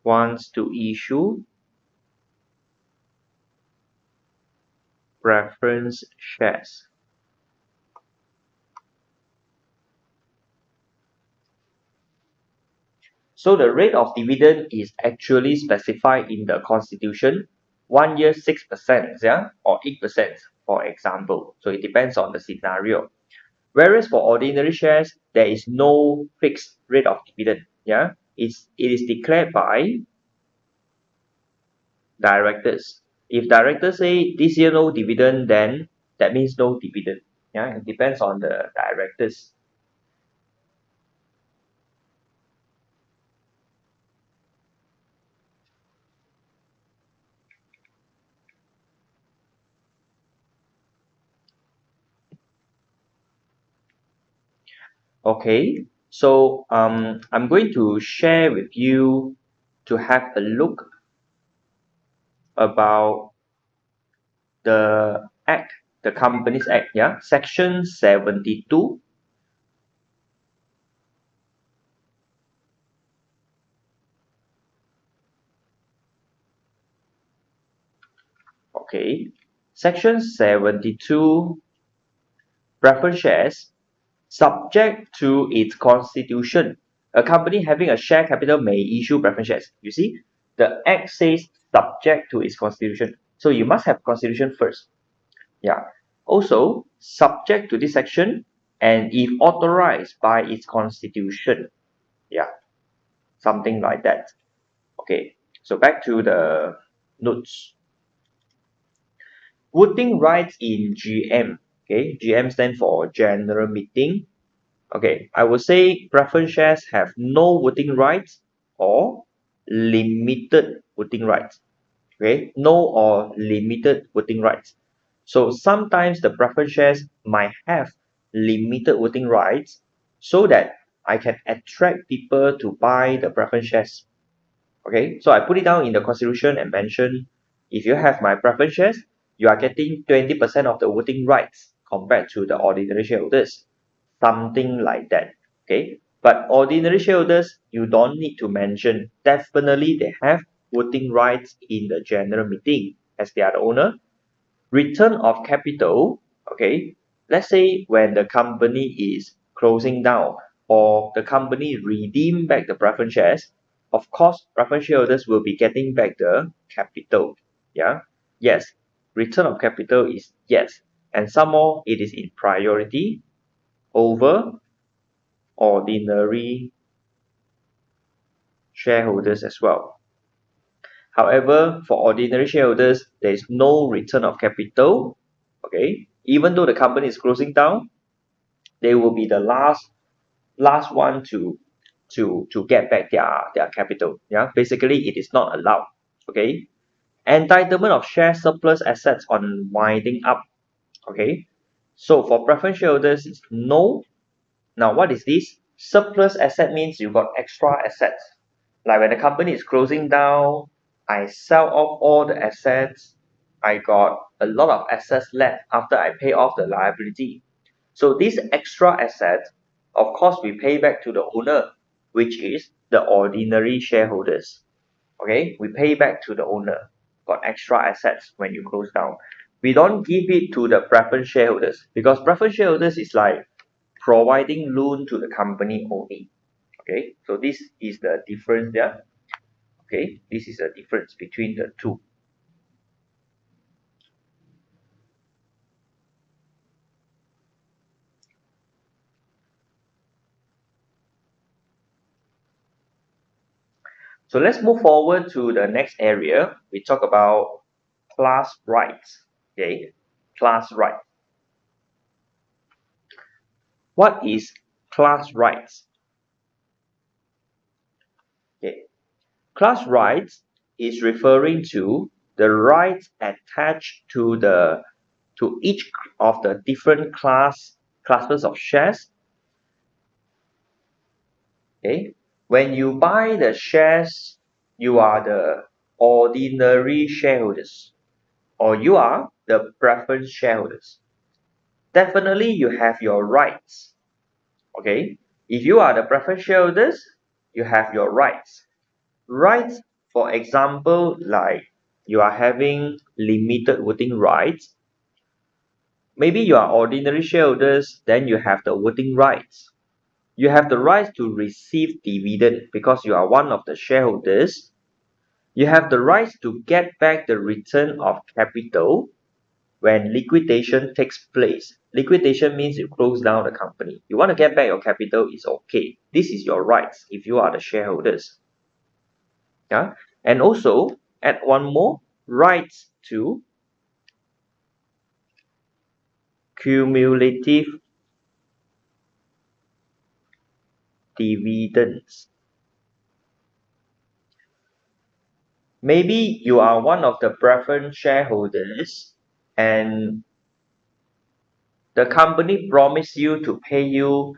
wants to issue preference shares. So the rate of dividend is actually specified in the constitution. 1 year 6%, yeah, or 8%, for example. So it depends on the scenario. Whereas for ordinary shares, there is no fixed rate of dividend. Yeah, it is declared by directors. If directors say this year no dividend, then that means no dividend. Yeah, it depends on the directors. Okay, so I'm going to share with you to have a look about the Act, the Companies Act, yeah, Section 72. Okay, Section 72, preference shares, subject to its constitution. A company having a share capital may issue preference shares. You see, the Act says subject to its constitution. So you must have constitution first. Yeah. Also, subject to this section and if authorized by its constitution. Yeah, something like that. Okay, so back to the notes. Voting rights in GM. Okay, GM stands for General Meeting. Okay, I would say preference shares have no voting rights or limited voting rights. Okay, no or limited voting rights. So sometimes the preference shares might have limited voting rights so that I can attract people to buy the preference shares. Okay, so I put it down in the constitution and mention if you have my preference shares, you are getting 20% of the voting rights compared to the ordinary shareholders. Something like that. Okay, but ordinary shareholders, you don't need to mention. Definitely, they have voting rights in the general meeting as they are the owner. Return of capital, okay, let's say when the company is closing down or the company redeem back the preference shares, of course preference shareholders will be getting back the capital. Yeah, yes, return of capital is yes, and some more it is in priority over ordinary shareholders as well. However, for ordinary shareholders, there is no return of capital. Okay, even though the company is closing down, they will be the last one to get back their capital. Yeah, basically it is not allowed. Okay, entitlement of share surplus assets on winding up. Okay, so for preference shareholders, it's no. Now, what is this? Surplus asset means you got extra assets. Like when the company is closing down, I sell off all the assets. I got a lot of assets left after I pay off the liability. So these extra assets, of course, we pay back to the owner, which is the ordinary shareholders. Okay, we pay back to the owner. Got extra assets when you close down. We don't give it to the preference shareholders because preference shareholders is like providing loan to the company only. Okay, so this is the difference there. Okay, this is the difference between the two. So let's move forward to the next area. We talk about class rights. Okay, class right. What is class rights? Okay, class rights is referring to the rights attached to each of the different classes of shares Okay, when you buy the shares, you are the ordinary shareholders, or you are the preference shareholders. Definitely, you have your rights. Okay, if you are the preference shareholders, you have your rights. Rights, for example, like you are having limited voting rights. Maybe you are ordinary shareholders, then you have the voting rights. You have the rights to receive dividend because you are one of the shareholders. You have the rights to get back the return of capital when liquidation takes place. Liquidation means you close down the company. You want to get back your capital, it's okay. This is your rights if you are the shareholders. Yeah, and also add one more, rights to cumulative dividends. Maybe you are one of the preference shareholders and the company promised you to pay you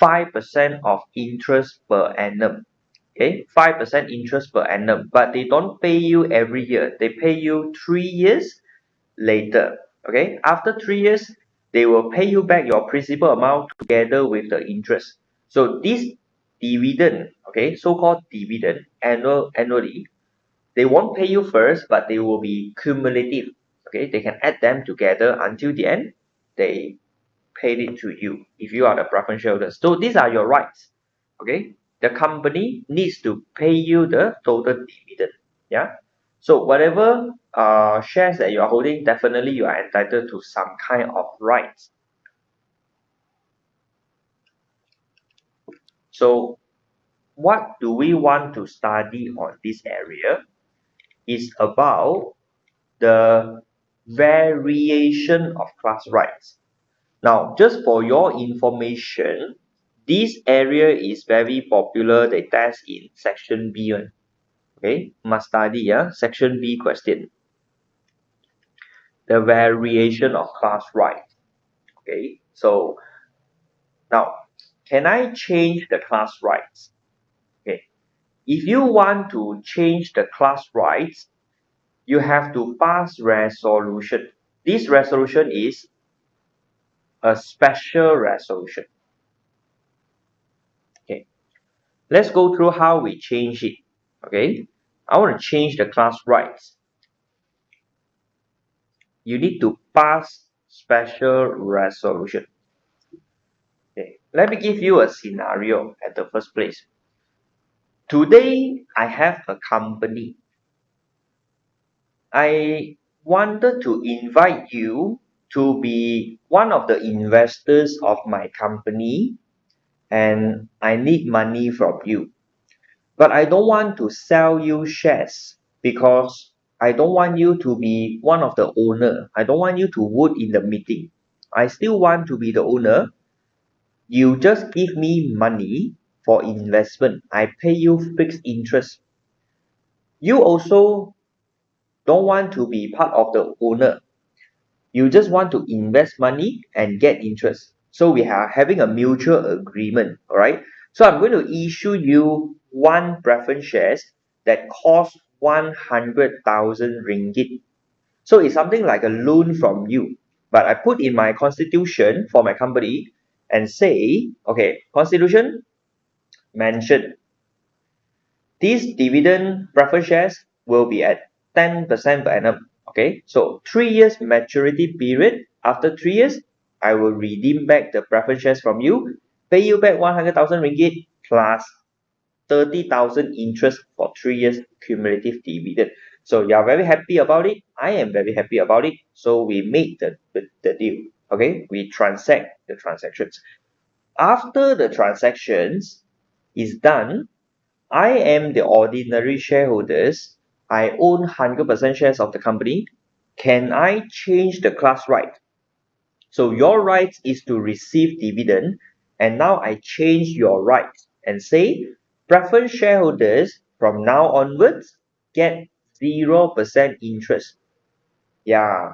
5% of interest per annum. Okay, 5% interest per annum, but they don't pay you every year. They pay you 3 years later. Okay, after 3 years, they will pay you back your principal amount together with the interest. So this dividend, okay, so-called dividend annually, they won't pay you first, but they will be cumulative. Okay, they can add them together until the end. They paid it to you if you are the preference shareholder. So these are your rights. Okay, the company needs to pay you the total dividend. Yeah. So whatever shares that you are holding, definitely you are entitled to some kind of rights. So what do we want to study on this area is about the variation of class rights. Now, just for your information, this area is very popular. They test in section B one. Okay, must study, yeah. Section B question. The variation of class rights. Okay, so now can I change the class rights? Okay, if you want to change the class rights, you have to pass resolution. This resolution is a special resolution. Okay, let's go through how we change it. Okay, I want to change the class rights. You need to pass special resolution. Okay, let me give you a scenario at the first place. Today, I have a company. I wanted to invite you to be one of the investors of my company, and I need money from you. But I don't want to sell you shares because I don't want you to be one of the owner. I don't want you to vote in the meeting. I still want to be the owner. You just give me money for investment. I pay you fixed interest. You also don't want to be part of the owner. You just want to invest money and get interest. So we are having a mutual agreement. All right. So I'm going to issue you one preference shares that cost 100,000 ringgit. So it's something like a loan from you. But I put in my constitution for my company and say, okay, constitution mentioned these dividend preference shares will be at 10% per annum. Okay, so 3 years maturity period. After 3 years, I will redeem back the preference shares from you, pay you back 100,000 ringgit plus 30,000 interest for 3 years cumulative dividend. So you are very happy about it. I am very happy about it. So we make the deal. Okay, we transact the transactions. After the transactions is done, I am the ordinary shareholders. I own 100% shares of the company. Can I change the class right? So your right is to receive dividend, and now I change your right and say preference shareholders from now onwards get 0% interest. Yeah,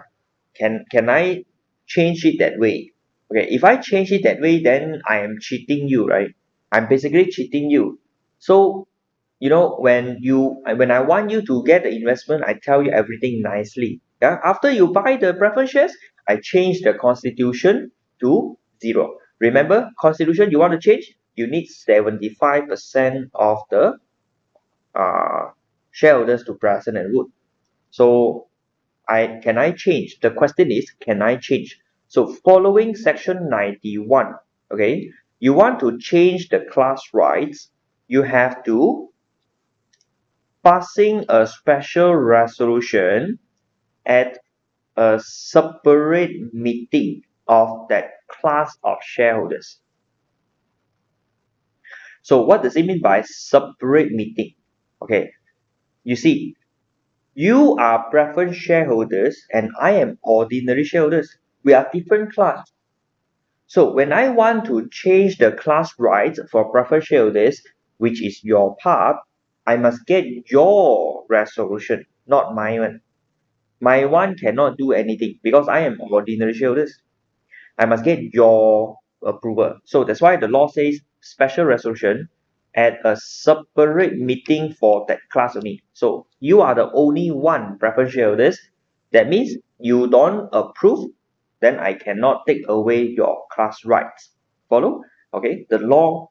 can I change it that way? Okay, if I change it that way, then I am cheating you, right? I'm basically cheating you. So, when I want you to get the investment, I tell you everything nicely. Yeah. After you buy the preference shares, I change the constitution to zero. Remember, constitution you want to change, you need 75% of the uh, shareholders to present and vote. So I change? The question is, can I change? So following section 91, okay, you want to change the class rights, you have to passing a special resolution at a separate meeting of that class of shareholders. So what does it mean by separate meeting? Okay, you see, you are preference shareholders and I am ordinary shareholders. We are different class. So when I want to change the class rights for preferred shareholders, which is your part, I must get your resolution, not my one. My one cannot do anything because I am ordinary shareholders. I must get your approval. So that's why the law says special resolution at a separate meeting for that class only. So you are the only one preference shareholders. That means you don't approve, then I cannot take away your class rights. Follow? Okay. The law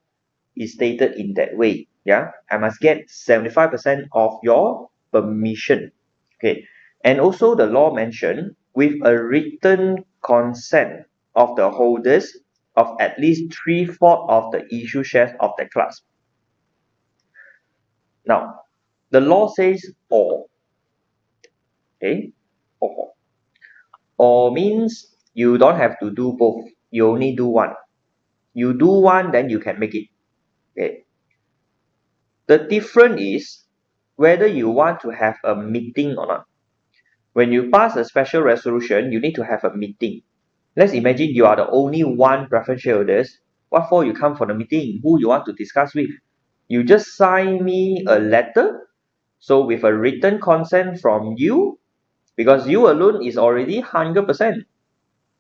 is stated in that way. Yeah. I must get 75% of your permission. Okay. And also the law mentioned with a written consent of the holders of at least 3/4 of the issue shares of the class. Now, the law says or. Okay. Or means you don't have to do both. You only do one. You do one, then you can make it. Okay. The difference is whether you want to have a meeting or not. When you pass a special resolution, you need to have a meeting. Let's imagine you are the only one preference shareholders. What for you come for the meeting? Who you want to discuss with? You just sign me a letter. So with a written consent from you, because you alone is already 100%.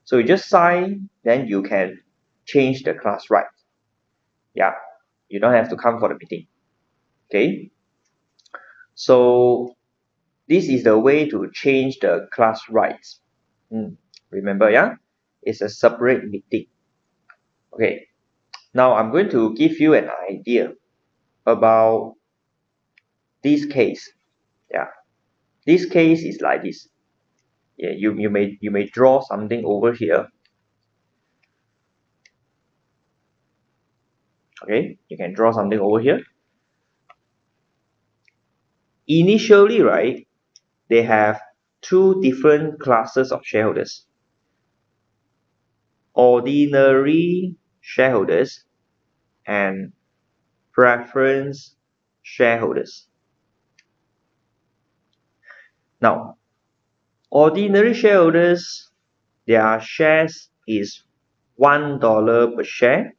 So you just sign, then you can change the class right. Yeah, you don't have to come for the meeting. Okay. So this is the way to change the class rights. Remember, yeah? It's a separate meeting. Okay. Now I'm going to give you an idea about this case. Yeah. This case is like this. Yeah, you may draw something over here. Okay, you can draw something over here. Initially, right, they have two different classes of shareholders. Ordinary shareholders and preference shareholders. Now, ordinary shareholders, their shares is $1 per share,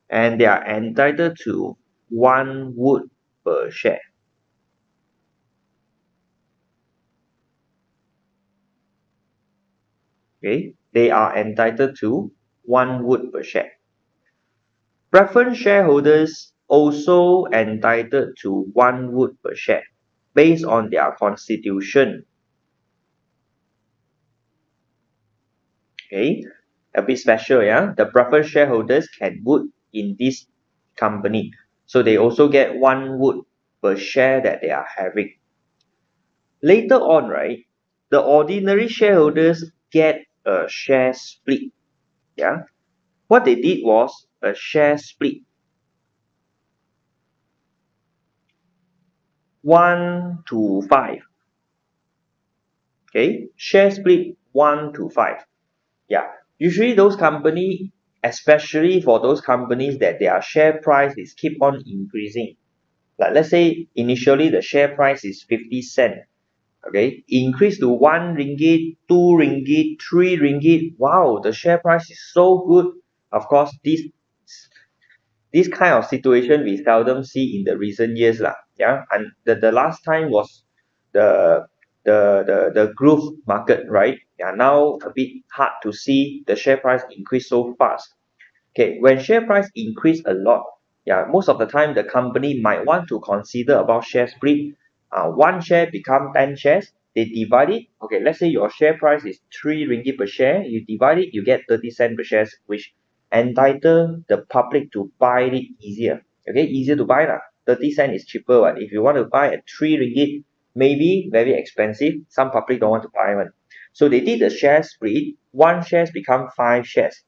and they are entitled to 1 wood per share. Okay, they are entitled to 1 wood per share. Preference shareholders also entitled to 1 wood per share based on their constitution. Okay, a bit special, yeah. The preference shareholders can vote in this company, so they also get 1 wood per share that they are having. Later on, right, the ordinary shareholders get a share split. Yeah, what they did was a share split 1-5. Okay, share split 1-5. Yeah, usually those company, especially for those companies that their share price is keep on increasing. Like let's say initially the share price is 50 cent. Okay, increase to 1 ringgit, 2 ringgit, 3 ringgit. Wow, the share price is so good. Of course, this kind of situation we seldom see in the recent years lah. Yeah, and the last time was the growth market, right? now a bit hard to see the share price increase so fast. Okay, when share price increase a lot, most of the time the company might want to consider about share split. One share become 10 shares, they divide it. Okay, let's say your share price is 3 ringgit per share, you divide it, you get 30 cents per share, which entitle the public to buy it easier. Okay, easier to buy lah. 30 cents is cheaper. But if you want to buy at 3 ringgit, maybe very expensive, some public don't want to buy one. So they did the share split, one shares become 5 shares.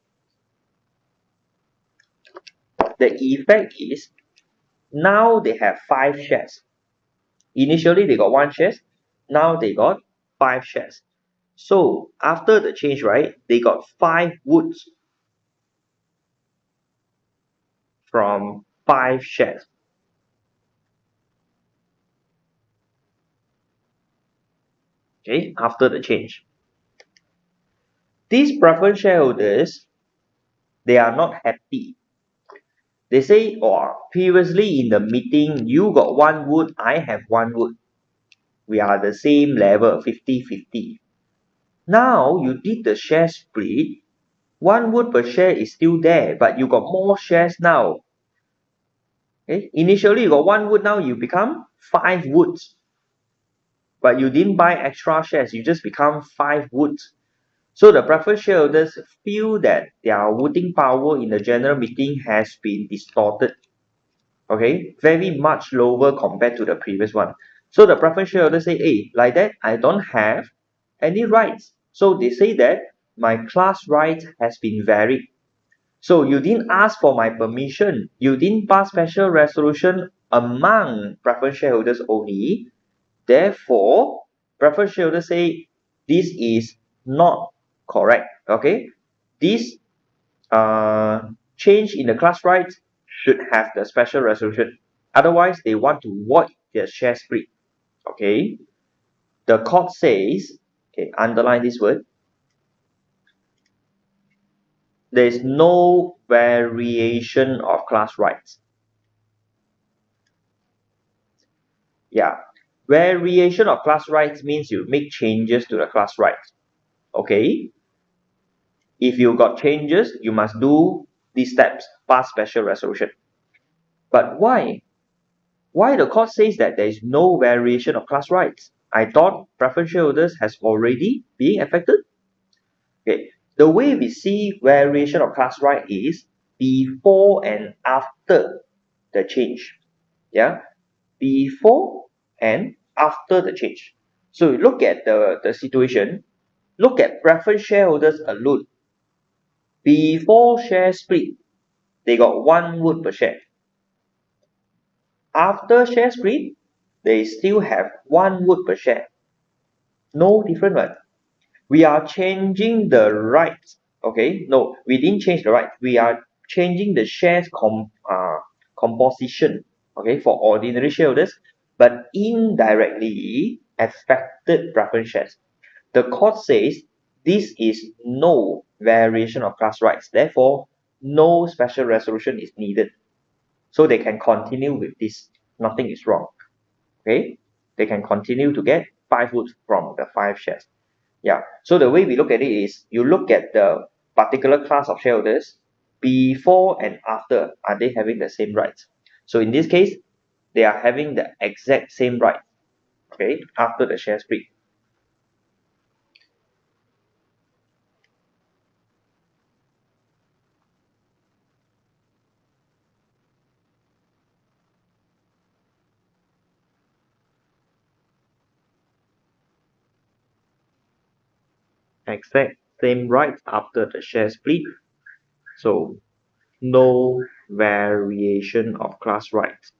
The effect is now they have 5 shares. Initially they got 1 shares, now they got 5 shares. So after the change, right, they got 5 woods from 5 shares. Okay, after the change. These preference shareholders, they are not happy. They say, oh, previously in the meeting, you got 1 wood, I have 1 wood. We are the same level, 50-50. Now you did the share split, 1 wood per share is still there, but you got more shares now. Okay? Initially you got 1 wood, now you become 5 woods. But you didn't buy extra shares, you just become 5 woods. So the preferred shareholders feel that their voting power in the general meeting has been distorted. Okay, very much lower compared to the previous one. So the preferred shareholders say, hey, like that, I don't have any rights. So they say that my class rights has been varied. So you didn't ask for my permission. You didn't pass special resolution among preference shareholders only. Therefore, preference shareholders say this is not correct. Okay, this change in the class rights should have the special resolution. Otherwise, they want to void their share split. Okay, the court says, okay, underline this word. There is no variation of class rights. Yeah, variation of class rights means you make changes to the class rights. Okay, if you got changes, you must do these steps, pass special resolution. But why? Why the court says that there is no variation of class rights? I thought preference shareholders has already been affected. Okay, the way we see variation of class right is before and after the change. Yeah, before and after the change. So you look at the situation, look at preference shareholders alone. Before share split, they got 1 wood per share. After share split, they still have 1 wood per share. No different one. We are changing the rights. Okay, no, we didn't change the rights. We are changing the shares composition. Okay, for ordinary shareholders, but indirectly affected preference shares. The court says this is no variation of class rights. Therefore, no special resolution is needed. So they can continue with this. Nothing is wrong. Okay, they can continue to get 5 votes from the 5 shares. Yeah. So the way we look at it is you look at the particular class of shareholders before and after, are they having the same rights? So in this case, they are having the exact same right. Okay, after the share split. Exact same rights after the share split. So no variation of class rights.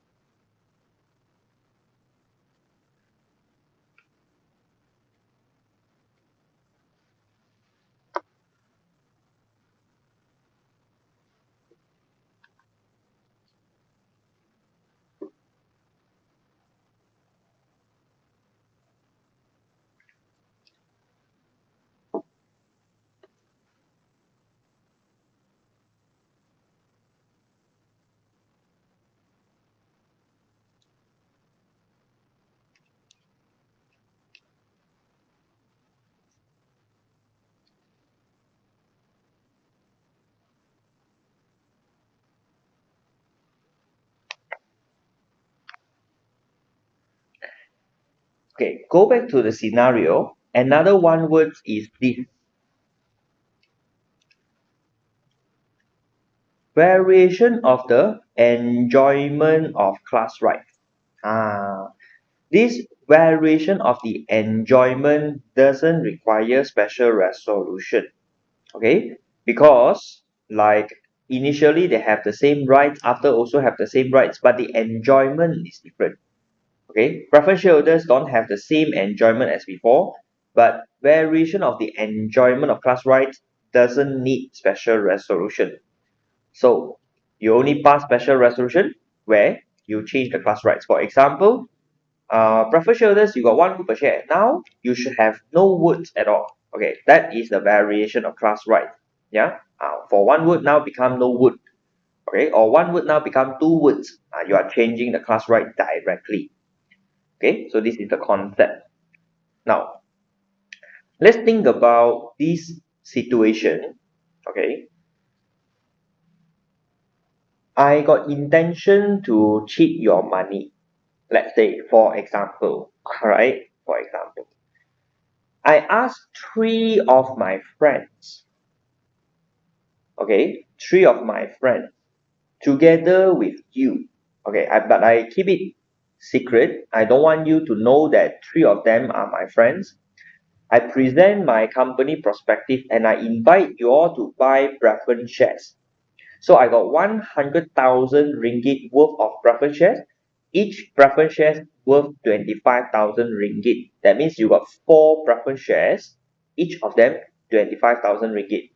Okay, go back to the scenario. Another one word is this. Variation of the enjoyment of class rights. This variation of the enjoyment doesn't require special resolution. Okay, because like initially they have the same rights, after also have the same rights, but the enjoyment is different. Okay, preference shareholders don't have the same enjoyment as before, but variation of the enjoyment of class rights doesn't need special resolution. So you only pass special resolution where you change the class rights. For example, preference shareholders, you got 1 wood per share. Now you should have no woods at all. Okay, that is the variation of class rights. Yeah, for 1 wood now become no wood. Okay, or 1 wood now become 2 woods. You are changing the class right directly. Okay, so this is the concept. Now let's think about this situation. Okay, I got intention to cheat your money. Let's say, for example, all right, for example, I asked 3 of my friends, okay, 3 of my friends, together with you, okay, but I keep it secret. I don't want you to know that 3 of them are my friends. I present my company prospective and I invite you all to buy preference shares. So I got 100,000 ringgit worth of preference shares. Each preference shares worth 25,000 ringgit. That means you got 4 preference shares, each of them 25,000 ringgit.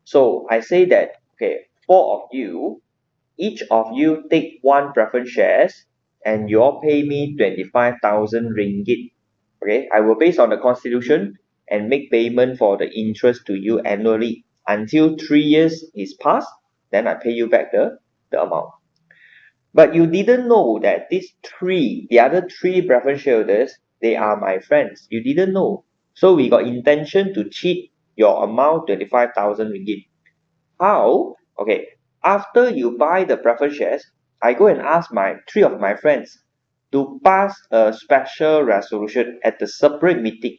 So I say that, okay, 4 of you, each of you take 1 preference shares and you all pay me 25,000 ringgit. Okay, I will base on the constitution and make payment for the interest to you annually until 3 years is passed, then I pay you back the amount. But you didn't know that the other 3 preference shareholders, they are my friends. You didn't know. So we got intention to cheat your amount 25,000 ringgit. How? Okay, after you buy the preference shares, I go and ask my 3 of my friends to pass a special resolution at the separate meeting.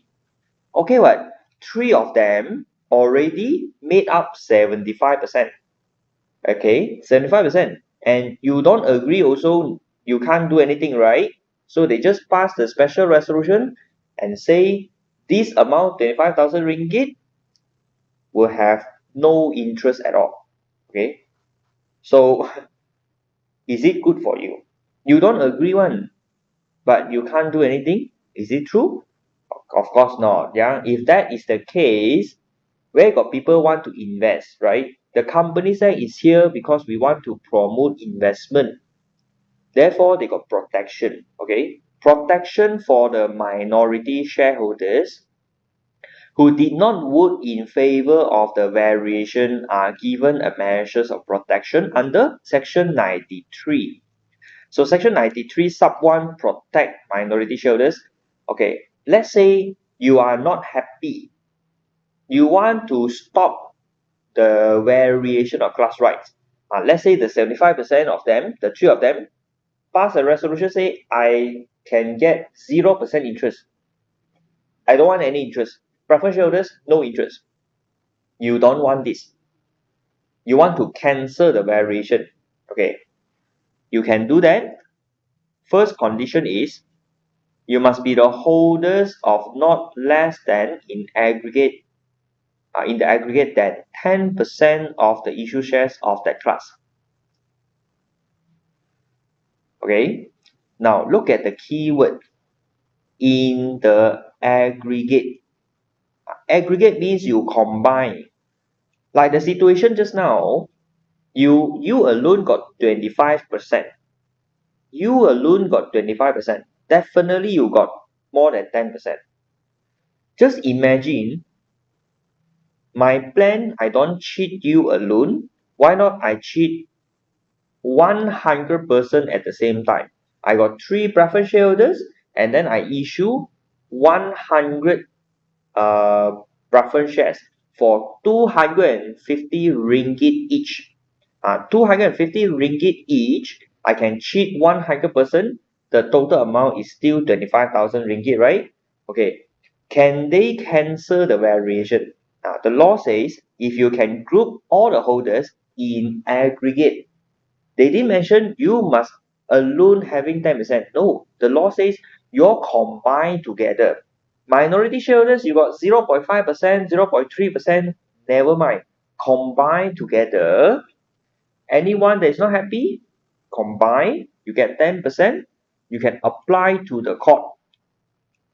Okay, what? 3 of them already made up 75%. Okay, 75%. And you don't agree also, you can't do anything, right? So they just pass the special resolution and say this amount, 25,000 ringgit, will have no interest at all. Okay, so is it good for you? You don't agree one, but you can't do anything. Is it true? Of course not. Yeah, if that is the case, where got people want to invest, right? The company side is here because we want to promote investment. Therefore, they got protection. Okay, protection for the minority shareholders who did not vote in favor of the variation are given a measures of protection under Section 93. So Section 93 sub 1 protect minority shareholders. Okay, let's say you are not happy. You want to stop the variation of class rights. Let's say the 75% of them, the 3 of them, pass a resolution say I can get 0% interest. I don't want any interest. Preference shareholders, no interest. You don't want this. You want to cancel the variation. Okay, you can do that. First condition is you must be the holders of not less than in the aggregate than 10% of the issue shares of that class. Okay, now look at the keyword in the aggregate. Aggregate means you combine. Like the situation just now, you alone got 25%. You alone got 25%. Definitely you got more than 10%. Just imagine my plan, I don't cheat you alone. Why not I cheat 100% at the same time? I got 3 preference shareholders and then I issue 100 uh, preference shares for 250 ringgit each. 250 ringgit each, I can cheat 100%. the total amount is still 25,000 ringgit, right? Okay, can they cancel the variation? The law says if you can group all the holders in aggregate, they didn't mention you must alone having 10%. No, the law says you're combined together. Minority shareholders, you got 0.5%, 0.3%, never mind. Combined together, anyone that is not happy, combine, you get 10%, you can apply to the court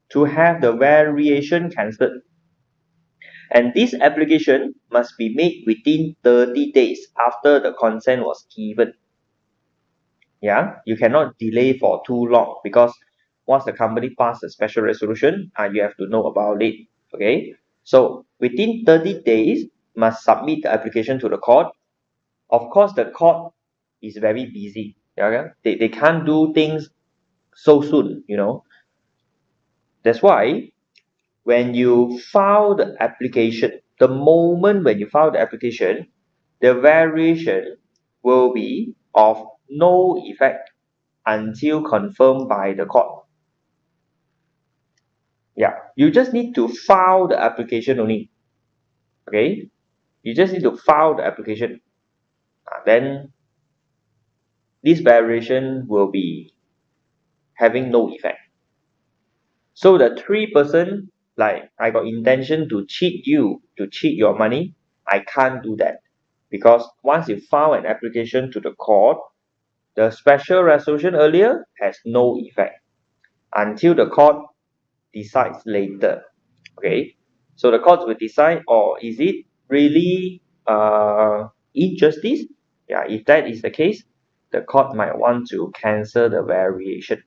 to have the variation cancelled. And this application must be made within 30 days after the consent was given. Yeah, you cannot delay for too long because once the company passes a special resolution, you have to know about it. Okay, so within 30 days, must submit the application to the court. Of course, the court is very busy. Yeah, they can't do things so soon, That's why when you file the application, the moment when you file the application, the variation will be of no effect until confirmed by the court. Yeah, you just need to file the application only. Okay, you just need to file the application. Then this variation will be having no effect. So the 3%, like I got intention to cheat you, to cheat your money, I can't do that. Because once you file an application to the court, the special resolution earlier has no effect until the court decides later. Okay, so the court will decide, or is it really injustice? Yeah, if that is the case, the court might want to cancel the variation.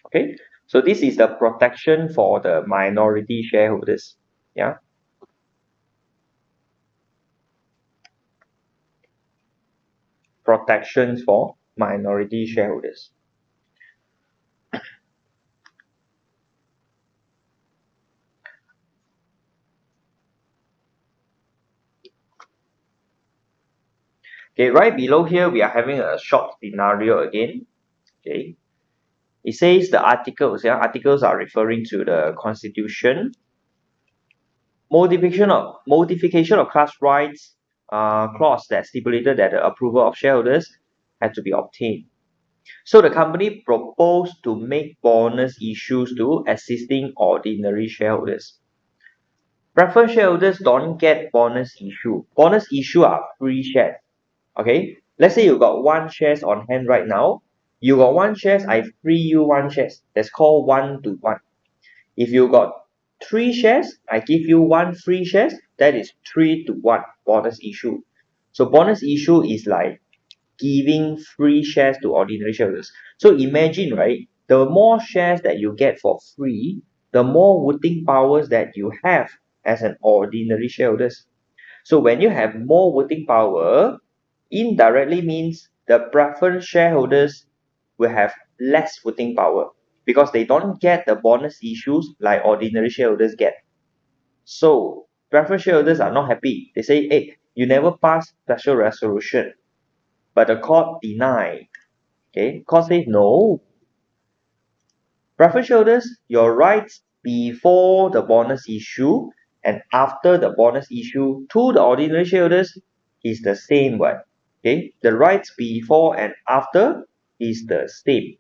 Okay, so this is the protection for the minority shareholders. Yeah, protections for minority shareholders. Okay, right below here we are having a short scenario again. Okay, it says the articles. Yeah, articles are referring to the constitution. Modification of class rights clause that stipulated that the approval of shareholders had to be obtained. So the company proposed to make bonus issues to existing ordinary shareholders. Preferred shareholders don't get bonus issue. Bonus issue are free shares. Okay, let's say you got one shares on hand right now. You got one shares, I free you one shares. That's called 1-to-1. If you got 3 shares, I give you one free shares. That is 3-to-1 bonus issue. So bonus issue is like giving free shares to ordinary shareholders. So imagine, right? The more shares that you get for free, the more voting powers that you have as an ordinary shareholders. So when you have more voting power, indirectly means the preferred shareholders will have less voting power because they don't get the bonus issues like ordinary shareholders get. So preferred shareholders are not happy. They say, hey, you never pass special resolution. But the court denied. Okay, court says no. Preferred shareholders, your rights before the bonus issue and after the bonus issue to the ordinary shareholders is the same one. Okay, the rights before and after is the same.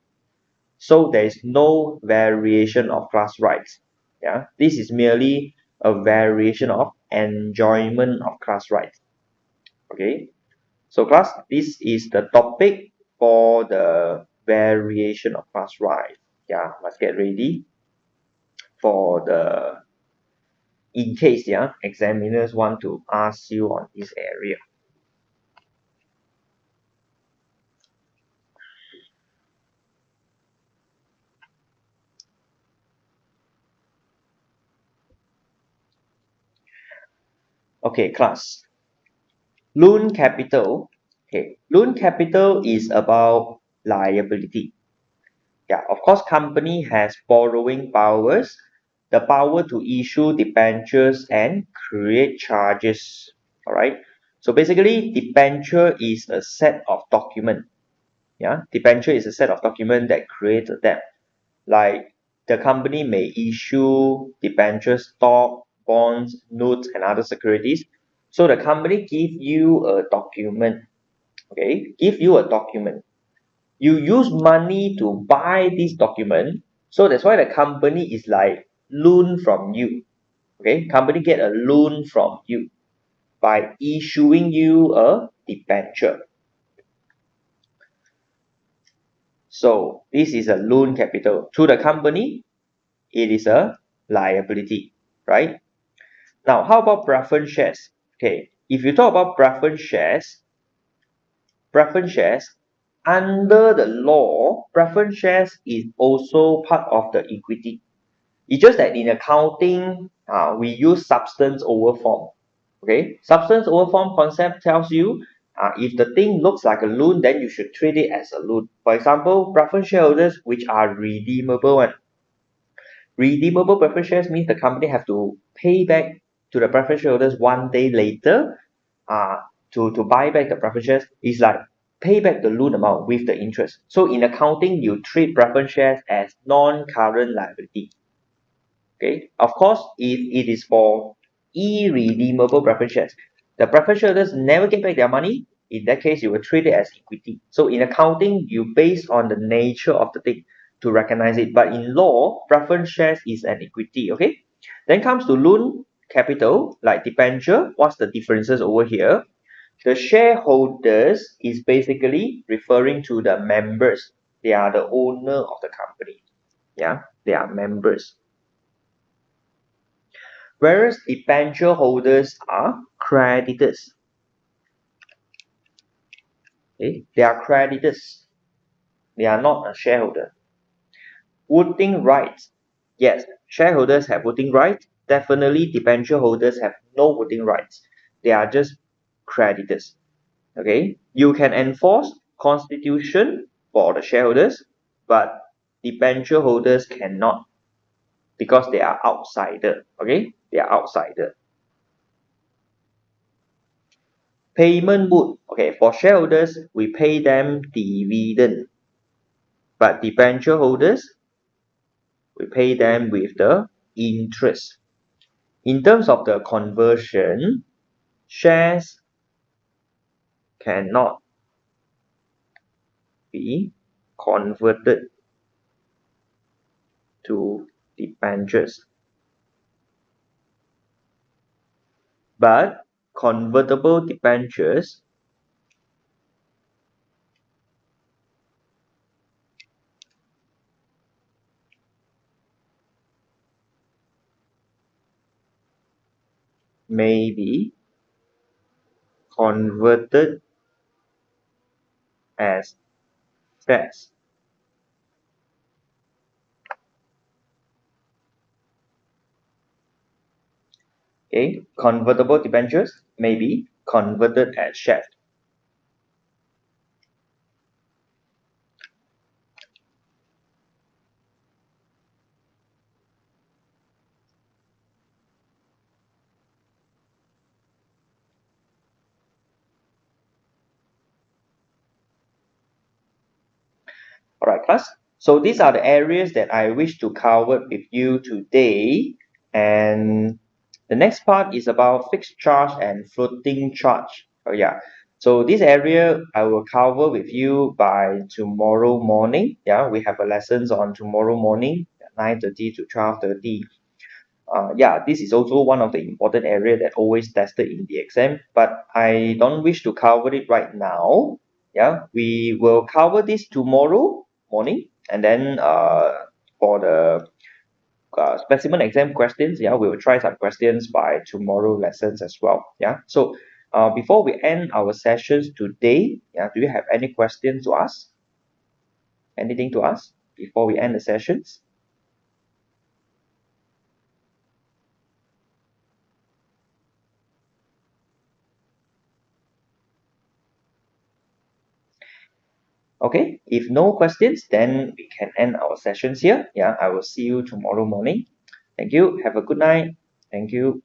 So there is no variation of class rights. Yeah, this is merely a variation of enjoyment of class rights. Okay, so class, this is the topic for the variation of class rights. Yeah, must get ready for the in case examiners want to ask you on this area. Okay, class. Loan capital. Okay, loan capital is about liability. Yeah, of course, company has borrowing powers, the power to issue debentures and create charges. All right. So basically, debenture is a set of document. Yeah, debenture is a set of documents that create a debt. Like the company may issue debenture, stock, bonds, notes, and other securities. So the company give you a document. Okay, give you a document. You use money to buy this document. So that's why the company is like loan from you. Okay, company get a loan from you by issuing you a debenture. So this is a loan capital. To the company, it is a liability, right? Now, how about preference shares? Okay, if you talk about preference shares, under the law, preference shares is also part of the equity. It's just that in accounting, we use substance over form. Okay, substance over form concept tells you if the thing looks like a loan, then you should treat it as a loan. For example, preference shareholders which are redeemable one. Redeemable preference shares means the company have to pay back to the preference shareholders 1 day later uh, to buy back the preference shares. Is like pay back the loan amount with the interest. So in accounting, you treat preference shares as non-current liability. Okay, of course, if it is for irredeemable preference shares, the preference shareholders never get back their money. In that case, you will treat it as equity. So in accounting, you base on the nature of the thing to recognize it. But in law, preference shares is an equity. Okay, then comes to loan capital like debenture. What's the differences over here? The shareholders is basically referring to the members. They are the owner of the company. Yeah, they are members. Whereas debenture holders are creditors. Okay? They are creditors. They are not a shareholder. Voting rights. Yes, shareholders have voting rights. Definitely, debenture holders have no voting rights. They are just creditors. Okay? You can enforce constitution for the shareholders, but debenture holders cannot because they are outsider. Okay? They are outsider. Payment mode. Okay, for shareholders, we pay them dividend. But debenture holders, we pay them with the interest. In terms of the conversion, shares cannot be converted to debentures. But convertible debentures may be converted as shares. Okay, convertible debentures may be converted as shares. Alright, class. So these are the areas that I wish to cover with you today. And the next part is about fixed charge and floating charge. Oh yeah. So this area I will cover with you by tomorrow morning. Yeah, we have a lessons on tomorrow morning, 9:30 to 12:30. Yeah, this is also one of the important area that always tested in the exam, but I don't wish to cover it right now. Yeah, we will cover this tomorrow morning, and then for the specimen exam questions, yeah, we will try some questions by tomorrow lessons as well. Yeah, so before we end our sessions today, yeah, do you have any questions to ask? Anything to ask before we end the sessions? Okay, if no questions, then we can end our sessions here. Yeah, I will see you tomorrow morning. Thank you. Have a good night. Thank you.